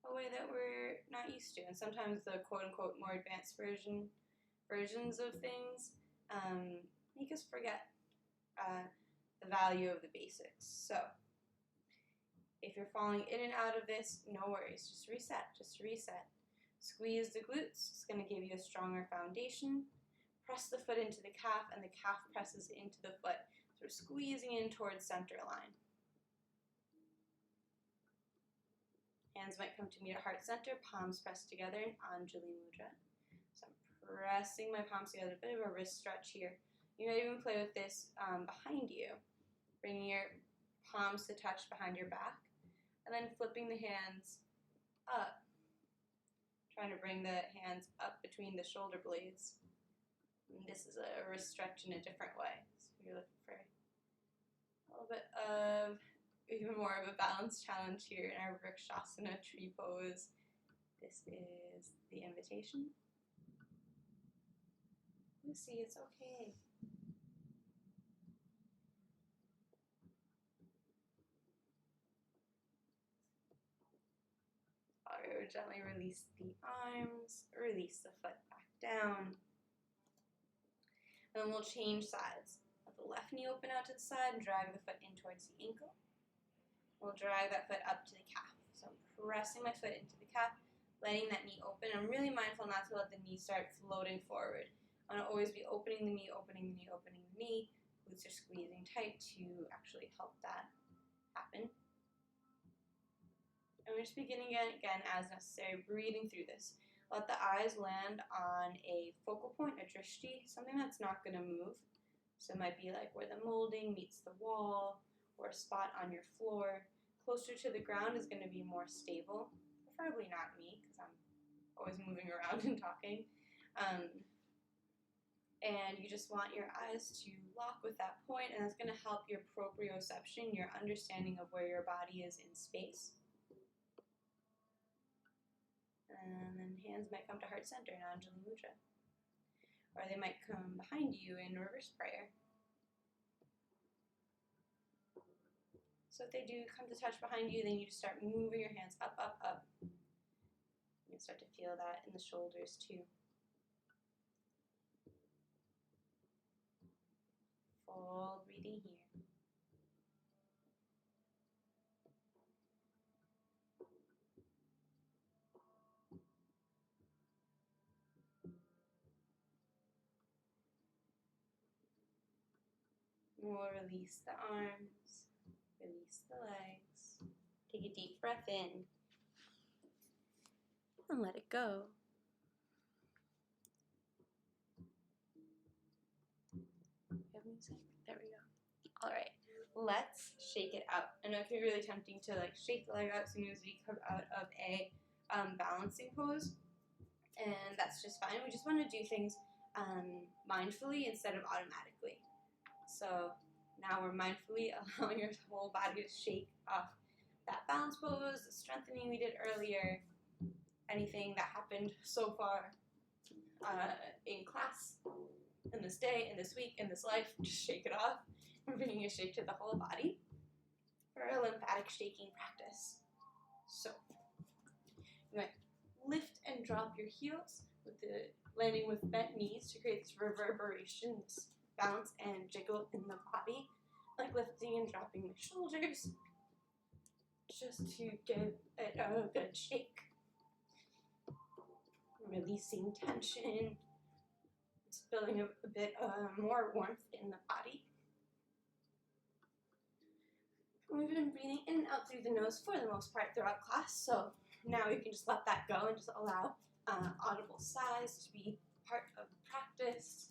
a way that we're not used to, and sometimes the quote-unquote more advanced versions of things make us forget the value of the basics. So if you're falling in and out of this, no worries, just reset. Squeeze the glutes, it's going to give you a stronger foundation. Press the foot into the calf, and the calf presses into the foot. So we're squeezing in towards center line. Hands might come to meet at heart center, palms pressed together in Anjali Mudra. So I'm pressing my palms together, a bit of a wrist stretch here. You might even play with this behind you, bringing your palms to touch behind your back, and then flipping the hands up, trying to bring the hands up between the shoulder blades. And this is a wrist stretch in a different way. So you're looking for a little bit of even more of a balance challenge here in our Vrikshasana tree pose. This is the invitation. Lucy, it's okay. Alright, gently release the arms, release the foot back down. And then we'll change sides. Let the left knee open out to the side and drag the foot in towards the ankle. We'll drag that foot up to the calf. So I'm pressing my foot into the calf, letting that knee open. I'm really mindful not to let the knee start floating forward. I want to always be opening the knee, opening the knee, opening the knee. Glutes are squeezing tight to actually help that happen. And we're just beginning again as necessary, breathing through this. Let the eyes land on a focal point, a drishti, something that's not going to move. So it might be like where the molding meets the wall, or a spot on your floor. Closer to the ground is going to be more stable, preferably not me, because I'm always moving around and talking. And you just want your eyes to lock with that point, and that's going to help your proprioception, your understanding of where your body is in space. And then hands might come to heart center in Anjali Mudra. Or they might come behind you in reverse prayer. So So if they do come to touch behind you, then you just start moving your hands up, up, up. You start to feel that in the shoulders too. Full breathing here. And we'll release the arms, release the legs. Take a deep breath in and let it go. Have music? There we go. All right, let's shake it out. I know it can be really tempting to like shake the leg out as soon as we come out of a balancing pose, and that's just fine. We just want to do things mindfully instead of automatically. So now we're mindfully allowing your whole body to shake off that balance pose, the strengthening we did earlier, anything that happened so far in class, in this day, in this week, in this life, just shake it off. We're bringing a shake to the whole body for a lymphatic shaking practice. So you might lift and drop your heels with the landing with bent knees to create this reverberation, this bounce and jiggle in the body, like lifting and dropping the shoulders, just to give it a good shake. Releasing tension, it's building a bit more warmth in the body. We've been breathing in and out through the nose for the most part throughout class, so now you can just let that go and just allow audible sighs to be part of the practice.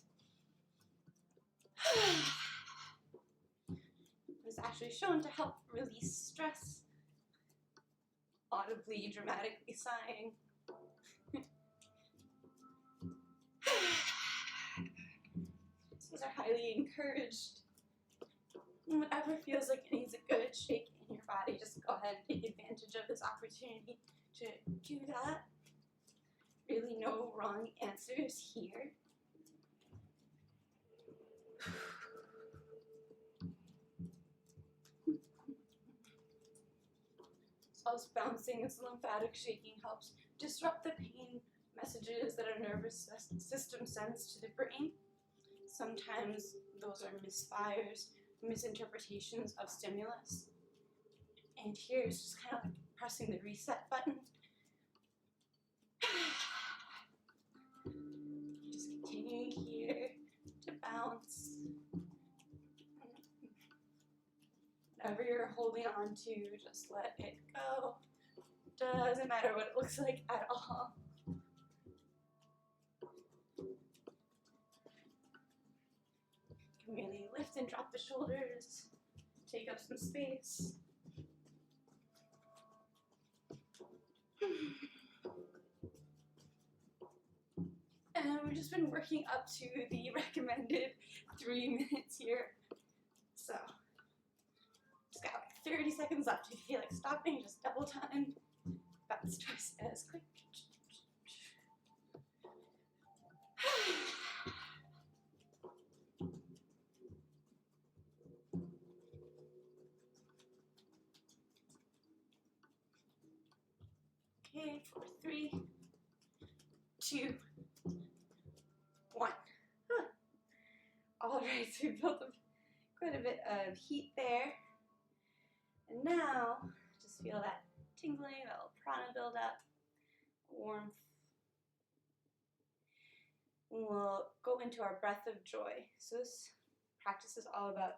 It's actually shown to help release stress, audibly, dramatically sighing. These are highly encouraged. Whatever feels like it needs a good shake in your body, just go ahead and take advantage of this opportunity to do that. Really no wrong answers here. So as bouncing, this lymphatic shaking helps disrupt the pain messages that our nervous system sends to the brain. Sometimes those are misfires, misinterpretations of stimulus. And here it's just kind of like pressing the reset button. Just continuing here to bounce. Whatever you're holding on to, just let it go. Doesn't matter what it looks like at all. You can really lift and drop the shoulders, take up some space. And we've just been working up to the recommended 3 minutes here. So, just got like 30 seconds left. If you feel like stopping, just double time. Bounce twice as quick. Okay, 4, 3, 2, 1. Alright, so we built quite a bit of heat there. And now, just feel that tingling, that little prana build up, warmth. We'll go into our breath of joy. So this practice is all about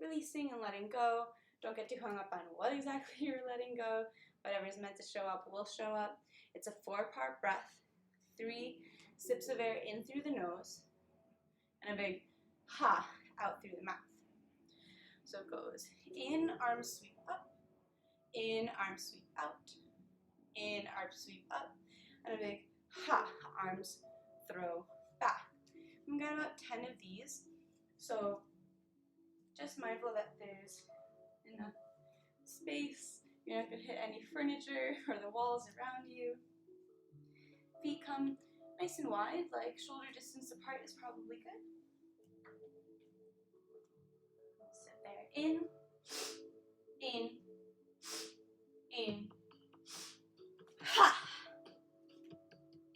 releasing and letting go. Don't get too hung up on what exactly you're letting go. Whatever is meant to show up will show up. It's a 4-part breath. 3 sips of air in through the nose, and a big ha out through the mouth. So it goes in, arms sweep up, in, arms sweep out, in, arms sweep up, and a big ha, arms throw back. We've got about 10 of these, so just mindful that there's enough space. You're not going to hit any furniture or the walls around you. Feet come nice and wide, like shoulder distance apart is probably good. Sit there. In, in, in, ha,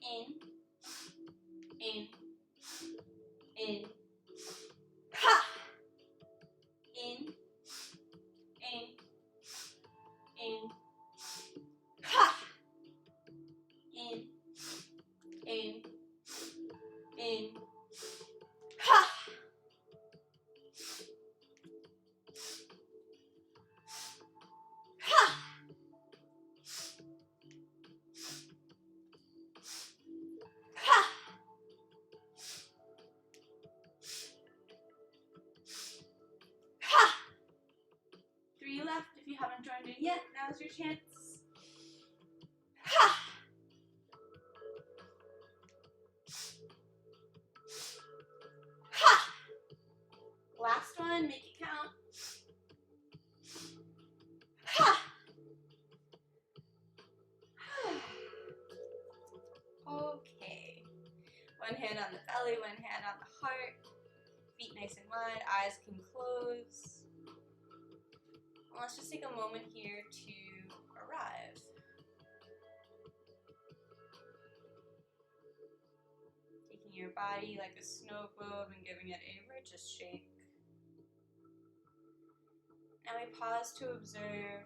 in, in, ha, in, ha, in, ha, ha. 3 left if you haven't joined in yet. Now's your chance. Ha! Ha! Last one, make it count. Ha! Okay. One hand on the belly, one hand on the heart. Feet nice and wide, eyes can close. Let's just take a moment here to arrive. Taking your body like a snow globe and giving it a righteous shake. Now we pause to observe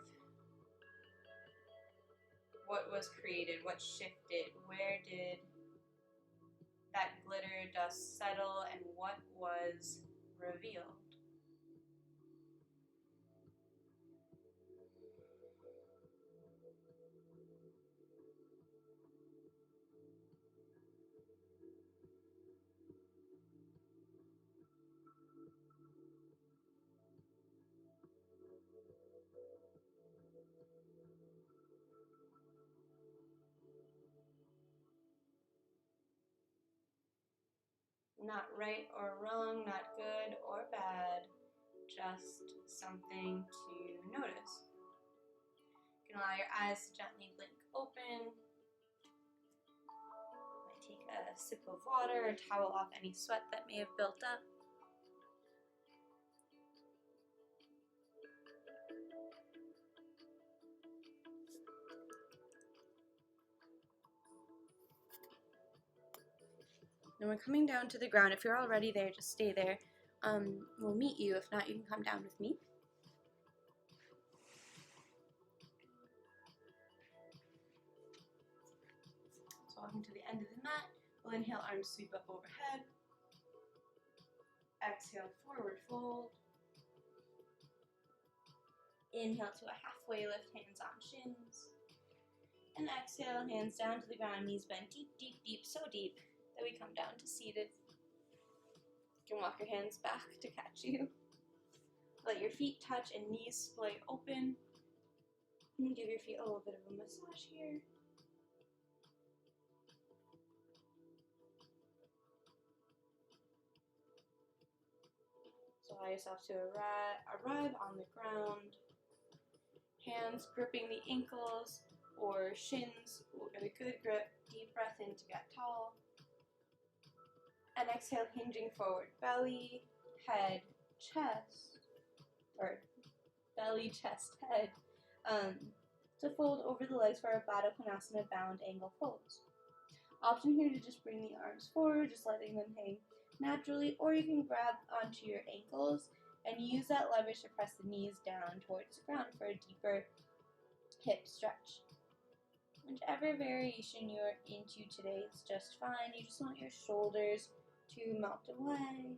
what was created, what shifted, where did that glitter dust settle, and what was revealed. Not right or wrong, not good or bad, just something to notice. You can allow your eyes to gently blink open. Might take a sip of water or towel off any sweat that may have built up. And we're coming down to the ground. If you're already there, just stay there. We'll meet you. If not, you can come down with me. So walking to the end of the mat. We'll inhale, arms sweep up overhead. Exhale, forward fold. Inhale to a halfway lift, hands on shins. And exhale, hands down to the ground, knees bent deep, deep, deep, so deep that we come down to seated. You can walk your hands back to catch you. Let your feet touch and knees splay open. And give your feet a little bit of a massage here. So allow yourself to arrive on the ground. Hands gripping the ankles or shins. A good grip. Deep breath in to get tall. And exhale, hinging forward. Belly, head, chest. Or belly, chest, head. To fold over the legs for a Baddha Konasana bound angle pose. Option here to just bring the arms forward, just letting them hang naturally, or you can grab onto your ankles and use that leverage to press the knees down towards the ground for a deeper hip stretch. Whichever variation you're into today is just fine. You just want your shoulders to melt away.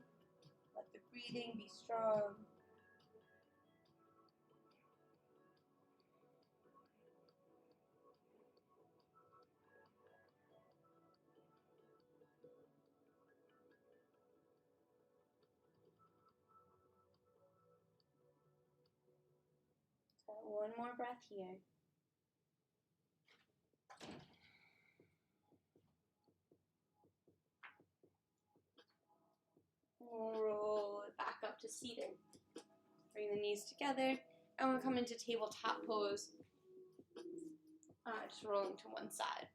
Let the breathing be strong. So one more breath here. Roll it back up to seated. Bring the knees together, and we'll come into tabletop pose. Just rolling to one side.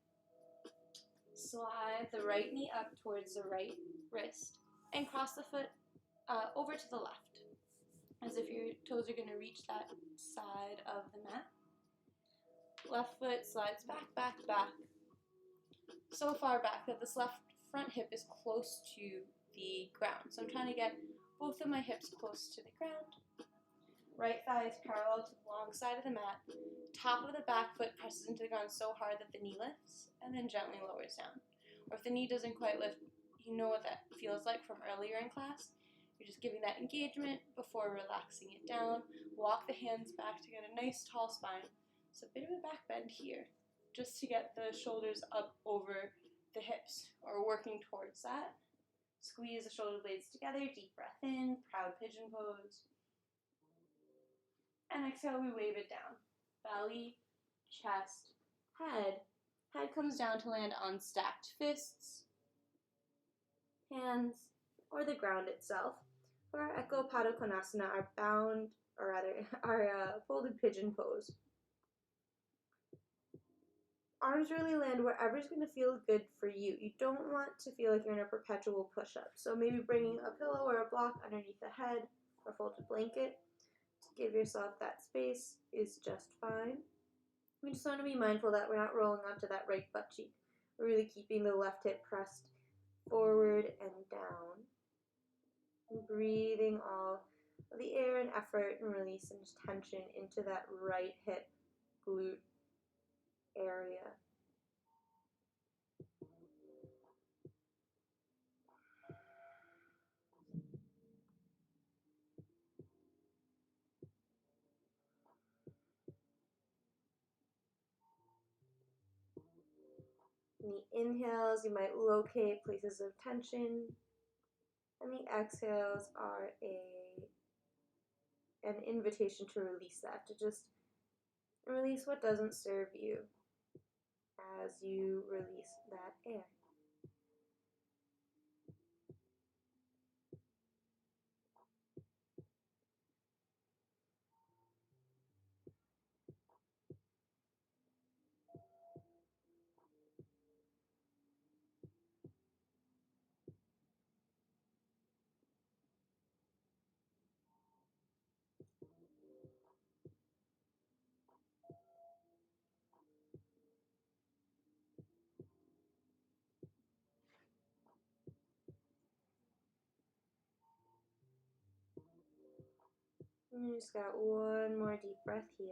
Slide the right knee up towards the right wrist, and cross the foot over to the left. as if your toes are going to reach that side of the mat. Left foot slides back, back, back. So far back that this left front hip is close to the ground. So I'm trying to get both of my hips close to the ground. Right thigh is parallel to the long side of the mat. Top of the back foot presses into the ground so hard that the knee lifts and then gently lowers down. Or if the knee doesn't quite lift, you know what that feels like from earlier in class. You're just giving that engagement before relaxing it down. Walk the hands back to get a nice tall spine. So a bit of a back bend here, just to get the shoulders up over the hips, or working towards that. Squeeze the shoulder blades together, deep breath in, proud pigeon pose. And exhale, we wave it down. Belly, chest, head. Head comes down to land on stacked fists, hands, or the ground itself. For our Eko Pada Konasana, our folded pigeon pose. Arms really land wherever's going to feel good for you. You don't want to feel like you're in a perpetual push-up. So maybe bringing a pillow or a block underneath the head or folded blanket to give yourself that space is just fine. We just want to be mindful that we're not rolling onto that right butt cheek. We're really keeping the left hip pressed forward and down. And breathing all of the air and effort and release and tension into that right hip glute area. In the inhales, you might locate places of tension, and the exhales are an invitation to release that, to just release what doesn't serve you as you release that air. And you just got one more deep breath here.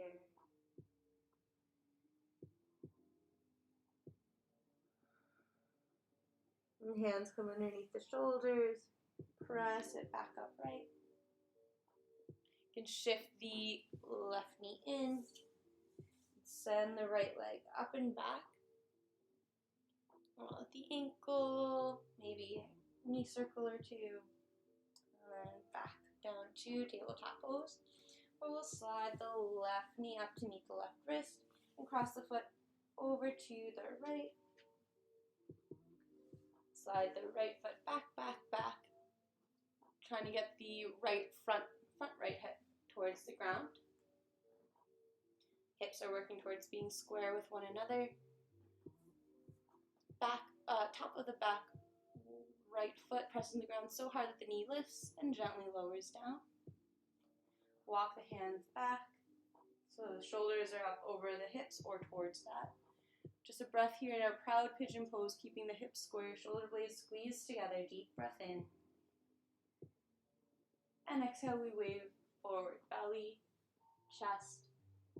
And hands come underneath the shoulders. Press it back upright. You can shift the left knee in. Send the right leg up and back. At the ankle, maybe knee circle or two. And then back down to tabletop pose. Or we'll slide the left knee up to meet the left wrist and cross the foot over to the right. Slide the right foot back, back, back. Trying to get the right front right hip towards the ground. Hips are working towards being square with one another. Back, top of the back right foot pressing the ground so hard that the knee lifts and gently lowers down. Walk the hands back so the shoulders are up over the hips or towards that. Just a breath here in our proud pigeon pose, keeping the hips square, shoulder blades squeezed together. Deep breath in. And exhale, we wave forward. Belly, chest,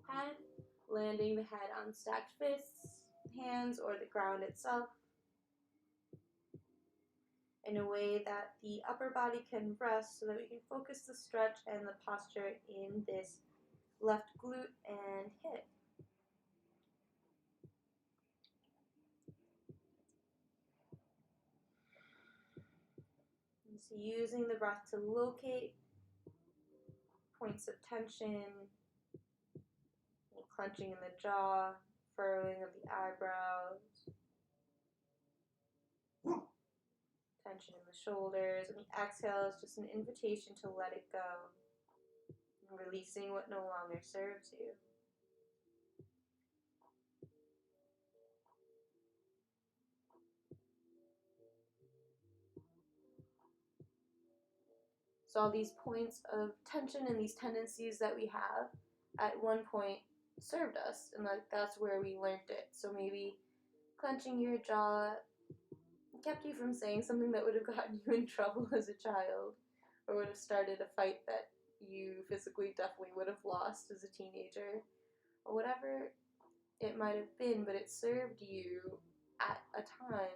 head. Landing the head on stacked fists, hands, or the ground itself, in a way that the upper body can rest so that we can focus the stretch and the posture in this left glute and hip. And so using the breath to locate points of tension, clenching in the jaw, furrowing of the eyebrows, tension in the shoulders, and the exhale is just an invitation to let it go, and releasing what no longer serves you. So all these points of tension and these tendencies that we have at one point served us, and that's where we learned it. So maybe clenching your jaw kept you from saying something that would have gotten you in trouble as a child, or would have started a fight that you physically definitely would have lost as a teenager, or whatever it might have been, but it served you at a time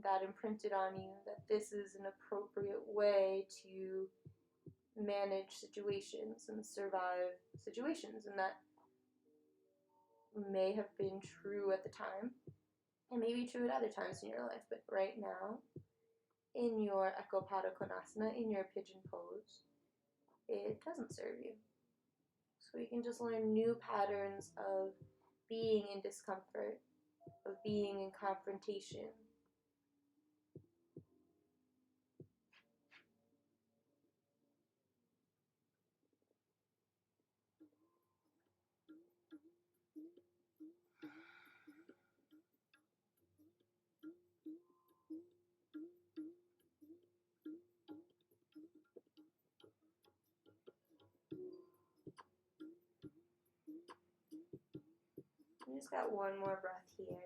that imprinted on you that this is an appropriate way to manage situations and survive situations, and that may have been true at the time and may be true at other times in your life, but right now in your Ekapada Konasana, in your pigeon pose, it doesn't serve you. So you can just learn new patterns of being in discomfort, of being in confrontation. We just got one more breath here.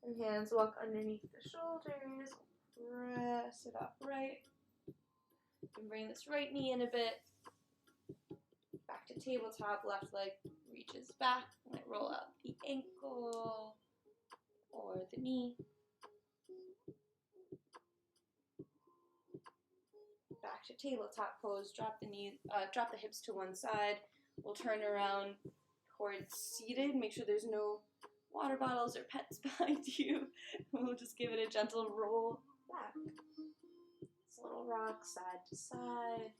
And hands walk underneath the shoulders. Press it upright. You can bring this right knee in a bit. Back to tabletop. Left leg reaches back. Might roll out the ankle or the knee. Back to tabletop pose. Drop the hips to one side. We'll turn around towards seated. Make sure there's no water bottles or pets behind you. We'll just give it a gentle roll back. This little rock side to side.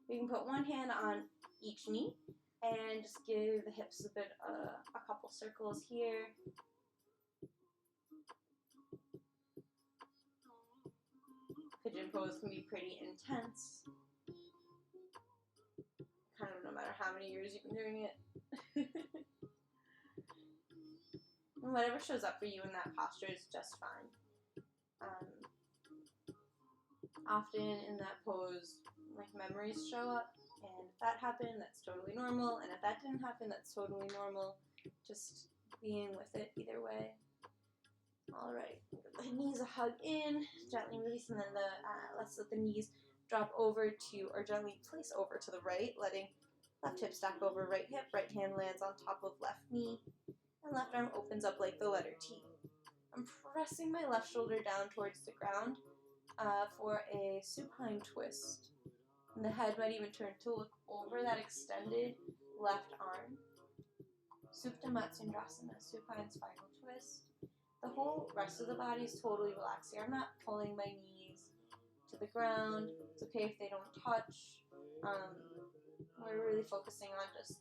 You can put one hand on each knee and just give the hips a couple circles here. Pigeon pose can be pretty intense. Kind of no matter how many years you've been doing it. And whatever shows up for you in that posture is just fine. Often in that pose, like memories show up, and if that happened, that's totally normal, and if that didn't happen, that's totally normal. Just being with it either way. Alright, give the knees a hug in, gently release, and then let's let the knees drop over to, or gently place over to the right, letting left hip stack over right hip, right hand lands on top of left knee, and left arm opens up like the letter T. I'm pressing my left shoulder down towards the ground for a supine twist. And the head might even turn to look over that extended left arm. Supta Matsundrasana, supine spiral twist. The whole rest of the body is totally relaxed here. I'm not pulling my knees to the ground. It's okay if they don't touch. We're really focusing on just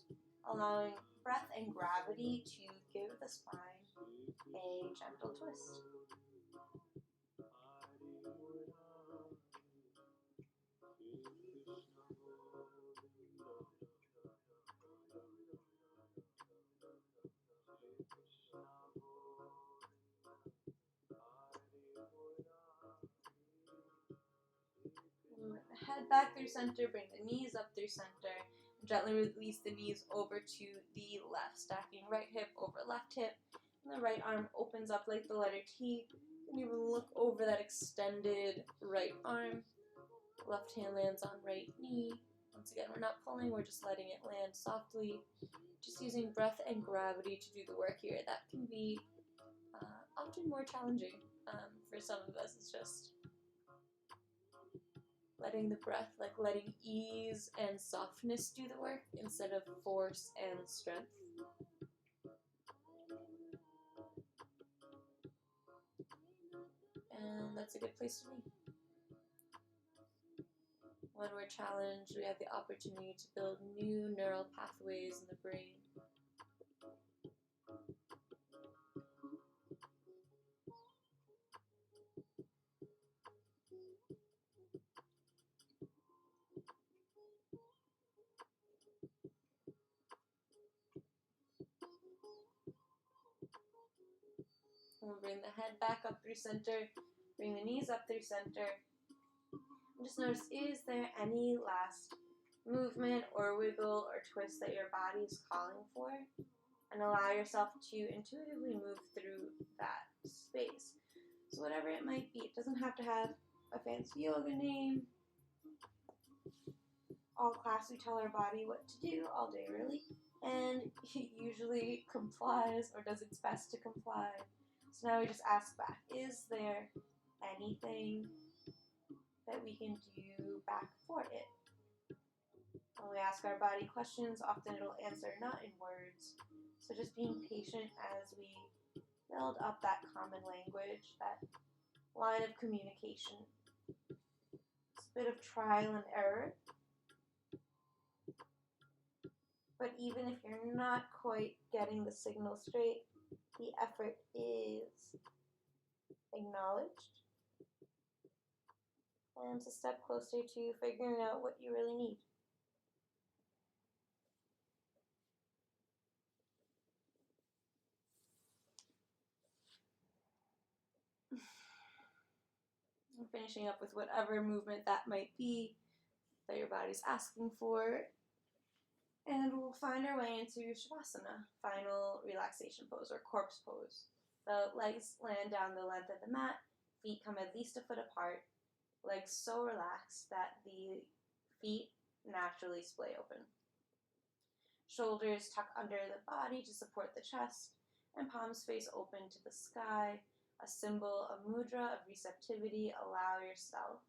allowing breath and gravity to give the spine a gentle twist. Head back through center, bring the knees up through center, gently release the knees over to the left, stacking right hip over left hip, and the right arm opens up like the letter T, and you will look over that extended right arm, left hand lands on right knee. Once again, we're not pulling, we're just letting it land softly, just using breath and gravity to do the work here. That can be often more challenging for some of us. It's just letting the breath, like letting ease and softness do the work instead of force and strength. And that's a good place to be. When we're challenged, we have the opportunity to build new neural pathways in the brain. We'll bring the head back up through center. Bring the knees up through center. And just notice, is there any last movement or wiggle or twist that your body is calling for? And allow yourself to intuitively move through that space. So whatever it might be, it doesn't have to have a fancy yoga name. All class, we tell our body what to do all day, really. And it usually complies or does its best to comply. So now we just ask back, is there anything that we can do back for it? When we ask our body questions, often it'll answer not in words. So just being patient as we build up that common language, that line of communication. It's a bit of trial and error. But even if you're not quite getting the signal straight, the effort is acknowledged. And it's a step closer to figuring out what you really need. And finishing up with whatever movement that might be that your body's asking for. And we'll find our way into Shavasana, final relaxation pose or corpse pose. The legs land down the length of the mat, feet come at least a foot apart, legs so relaxed that the feet naturally splay open. Shoulders tuck under the body to support the chest, and palms face open to the sky, a symbol, a mudra of receptivity. Allow yourself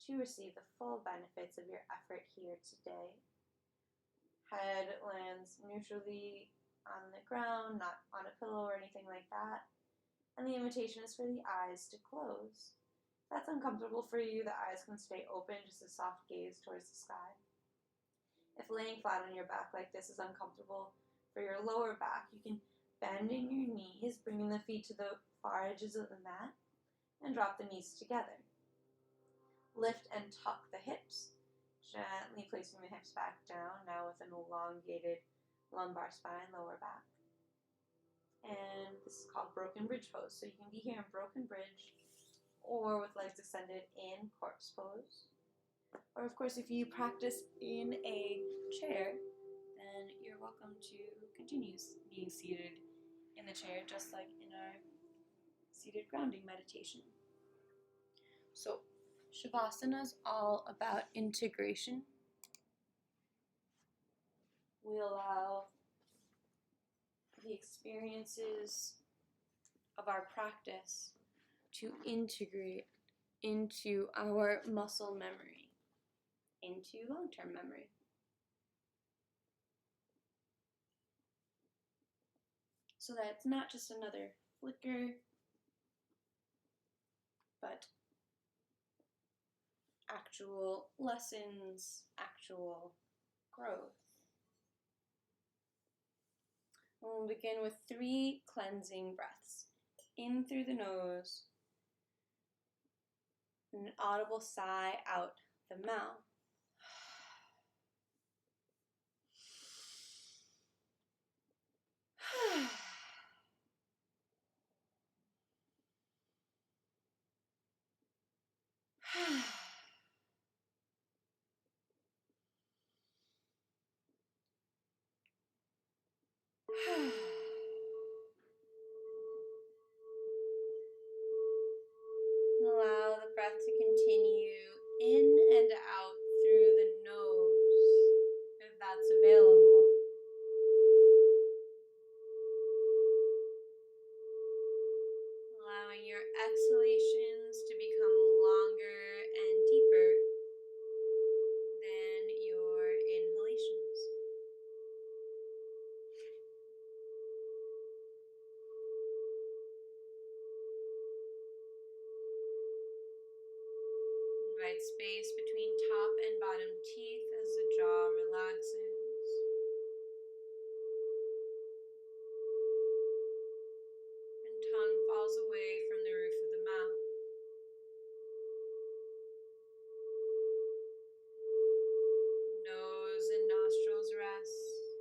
to receive the full benefits of your effort here today. Head lands neutrally on the ground, not on a pillow or anything like that. And the invitation is for the eyes to close. If that's uncomfortable for you, the eyes can stay open, just a soft gaze towards the sky. If laying flat on your back like this is uncomfortable for your lower back, you can bend in your knees, bringing the feet to the far edges of the mat, and drop the knees together. Lift and tuck the hips, gently placing the hips back down, now with an elongated lumbar spine, lower back. And this is called broken bridge pose. So you can be here in broken bridge or with legs extended in corpse pose. Or of course, if you practice in a chair, then you're welcome to continue being seated in the chair, just like in our seated grounding meditation. So Shavasana is all about integration. We allow the experiences of our practice to integrate into our muscle memory, into long-term memory. So that it's not just another flicker, but actual lessons, actual growth. We'll begin with 3 cleansing breaths. In through the nose, and an audible sigh out the mouth. Allow the breath to continue in and out through the nose, if that's available. Allowing your exhalations to become longer and deeper than your inhalations. Invite space between top and bottom teeth as the jaw relaxes. And tongue falls away from the roof of the mouth. Nose and nostrils rest,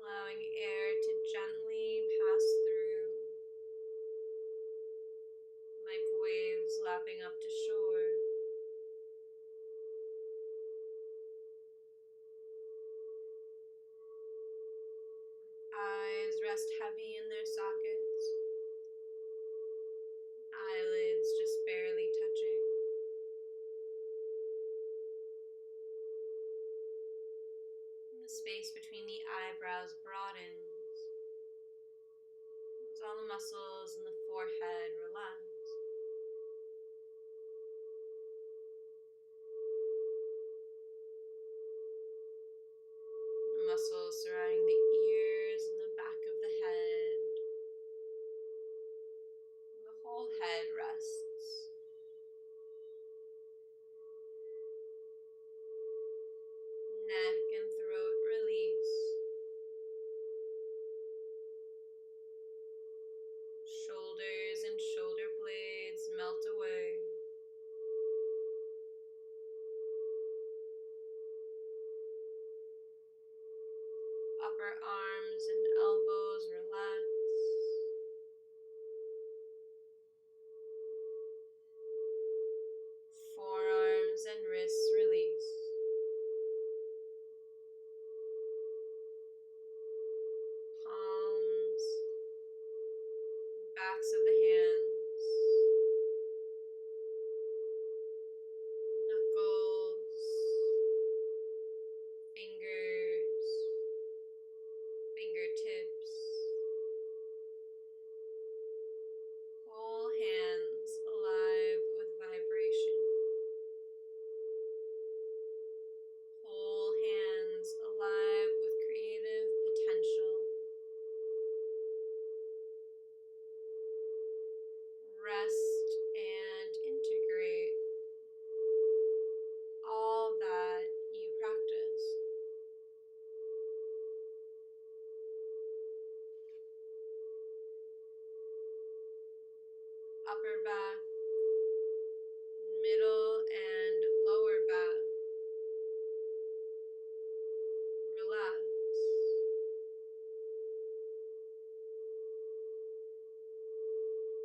allowing air to gently pass through. wrapping up to shore. Eyes rest heavy in their sockets. Eyelids just barely touching. And the space between the eyebrows broadens as all the muscles in the forehead relax. The muscles surrounding the ears and the back of the head. The whole head rests. Neck and throat release. Shoulders and shoulder blades melt away. Upper arms and elbows relax. Forearms and wrists release. Palms, backs of the hands, knuckles, fingers, fingertips, whole hands alive with vibration, whole hands alive with creative potential. Rest and integrate all that you practice. Upper back, middle and lower back. Relax.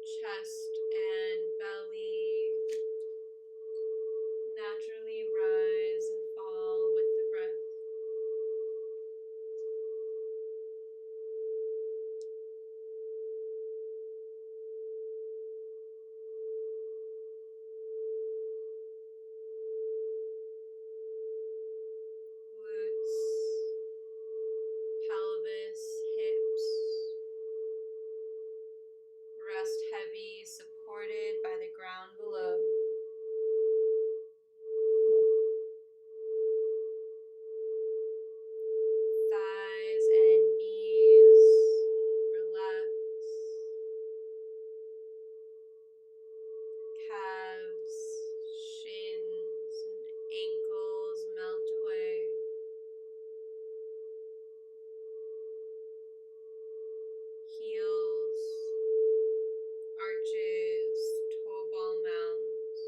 Chest and belly naturally rise and fall with the breath. Glutes, pelvis, hips rest heavy, supported by the ground below. Thighs and knees relax. Calves, shins, and ankles melt away. Heels, arches, toe ball mounds.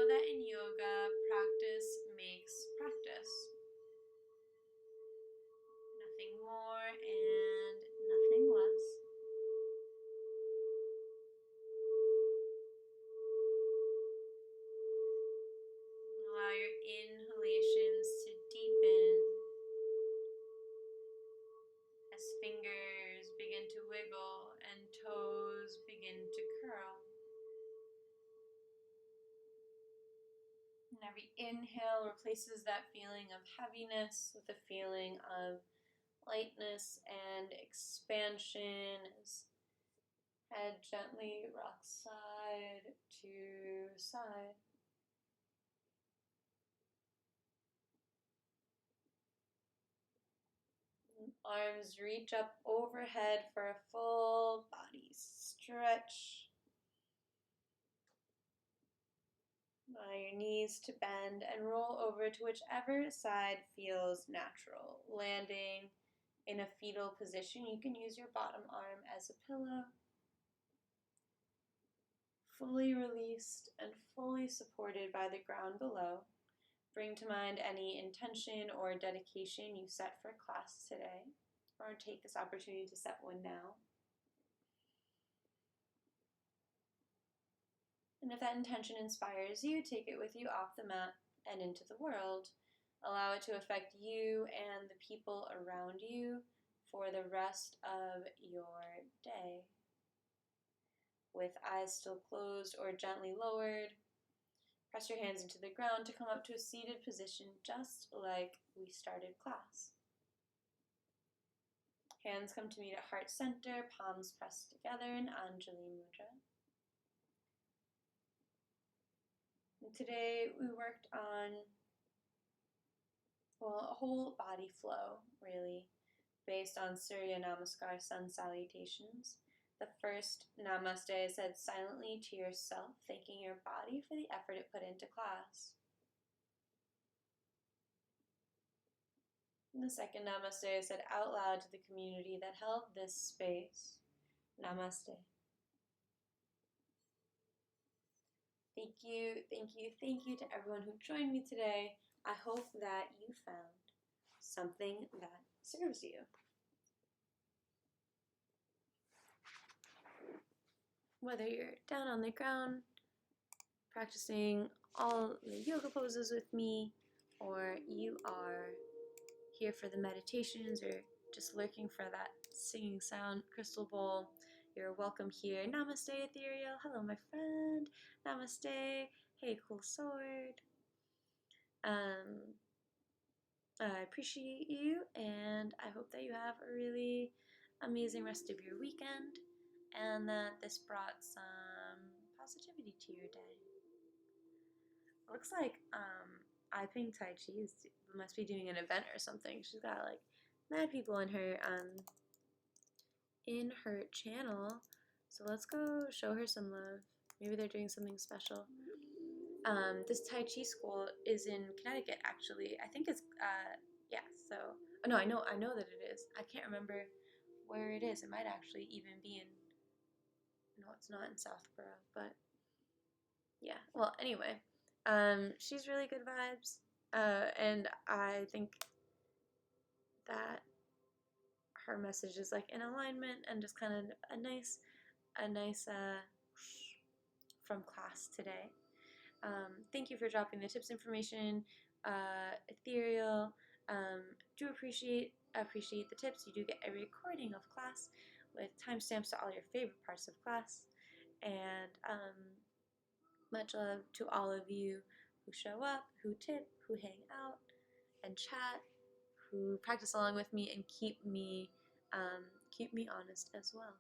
know that in yoga, practice makes practice. Nothing more and nothing less. Allow your inhalations to deepen as fingers begin to wiggle and toes begin to curl. And every inhale replaces that feeling of heaviness with a feeling of lightness and expansion as head gently rocks side to side. Arms reach up overhead for a full body stretch. Allow your knees to bend and roll over to whichever side feels natural. Landing in a fetal position, you can use your bottom arm as a pillow. Fully released and fully supported by the ground below. Bring to mind any intention or dedication you set for class today, or take this opportunity to set one now. And if that intention inspires you, take it with you off the mat and into the world. Allow it to affect you and the people around you for the rest of your day. With eyes still closed or gently lowered, press your hands into the ground to come up to a seated position just like we started class. Hands come to meet at heart center, palms pressed together in Anjali Mudra. And today we worked on, a whole body flow, really, based on Surya Namaskar sun salutations. The first namaste is said silently to yourself, thanking your body for the effort it put into class. And the second namaste is said out loud to the community that held this space. Namaste. Thank you to everyone who joined me today. I hope that you found something that serves you. Whether you're down on the ground, practicing all the yoga poses with me, or you are here for the meditations or just lurking for that singing sound crystal bowl, you're welcome here. Namaste, Ethereal. Hello, my friend. Namaste. Hey, cool sword. I appreciate you, and I hope that you have a really amazing rest of your weekend, and that this brought some positivity to your day. Looks like I Ping Tai Chi must be doing an event or something. She's got like mad people in her channel. So let's go show her some love. Maybe they're doing something special. This Tai Chi school is in Connecticut, actually. I think it's so no, I know that it is. I can't remember where it is. It might actually even be in, no, it's not in Southborough, but yeah. Well, anyway, she's really good vibes, and I think that her message is like in alignment and just kind of a nice from class today. Thank you for dropping the tips information, Ethereal. Do appreciate the tips. You do get a recording of class with timestamps to all your favorite parts of class, and much love to all of you who show up, who tip, who hang out and chat, who practice along with me and keep me honest as well.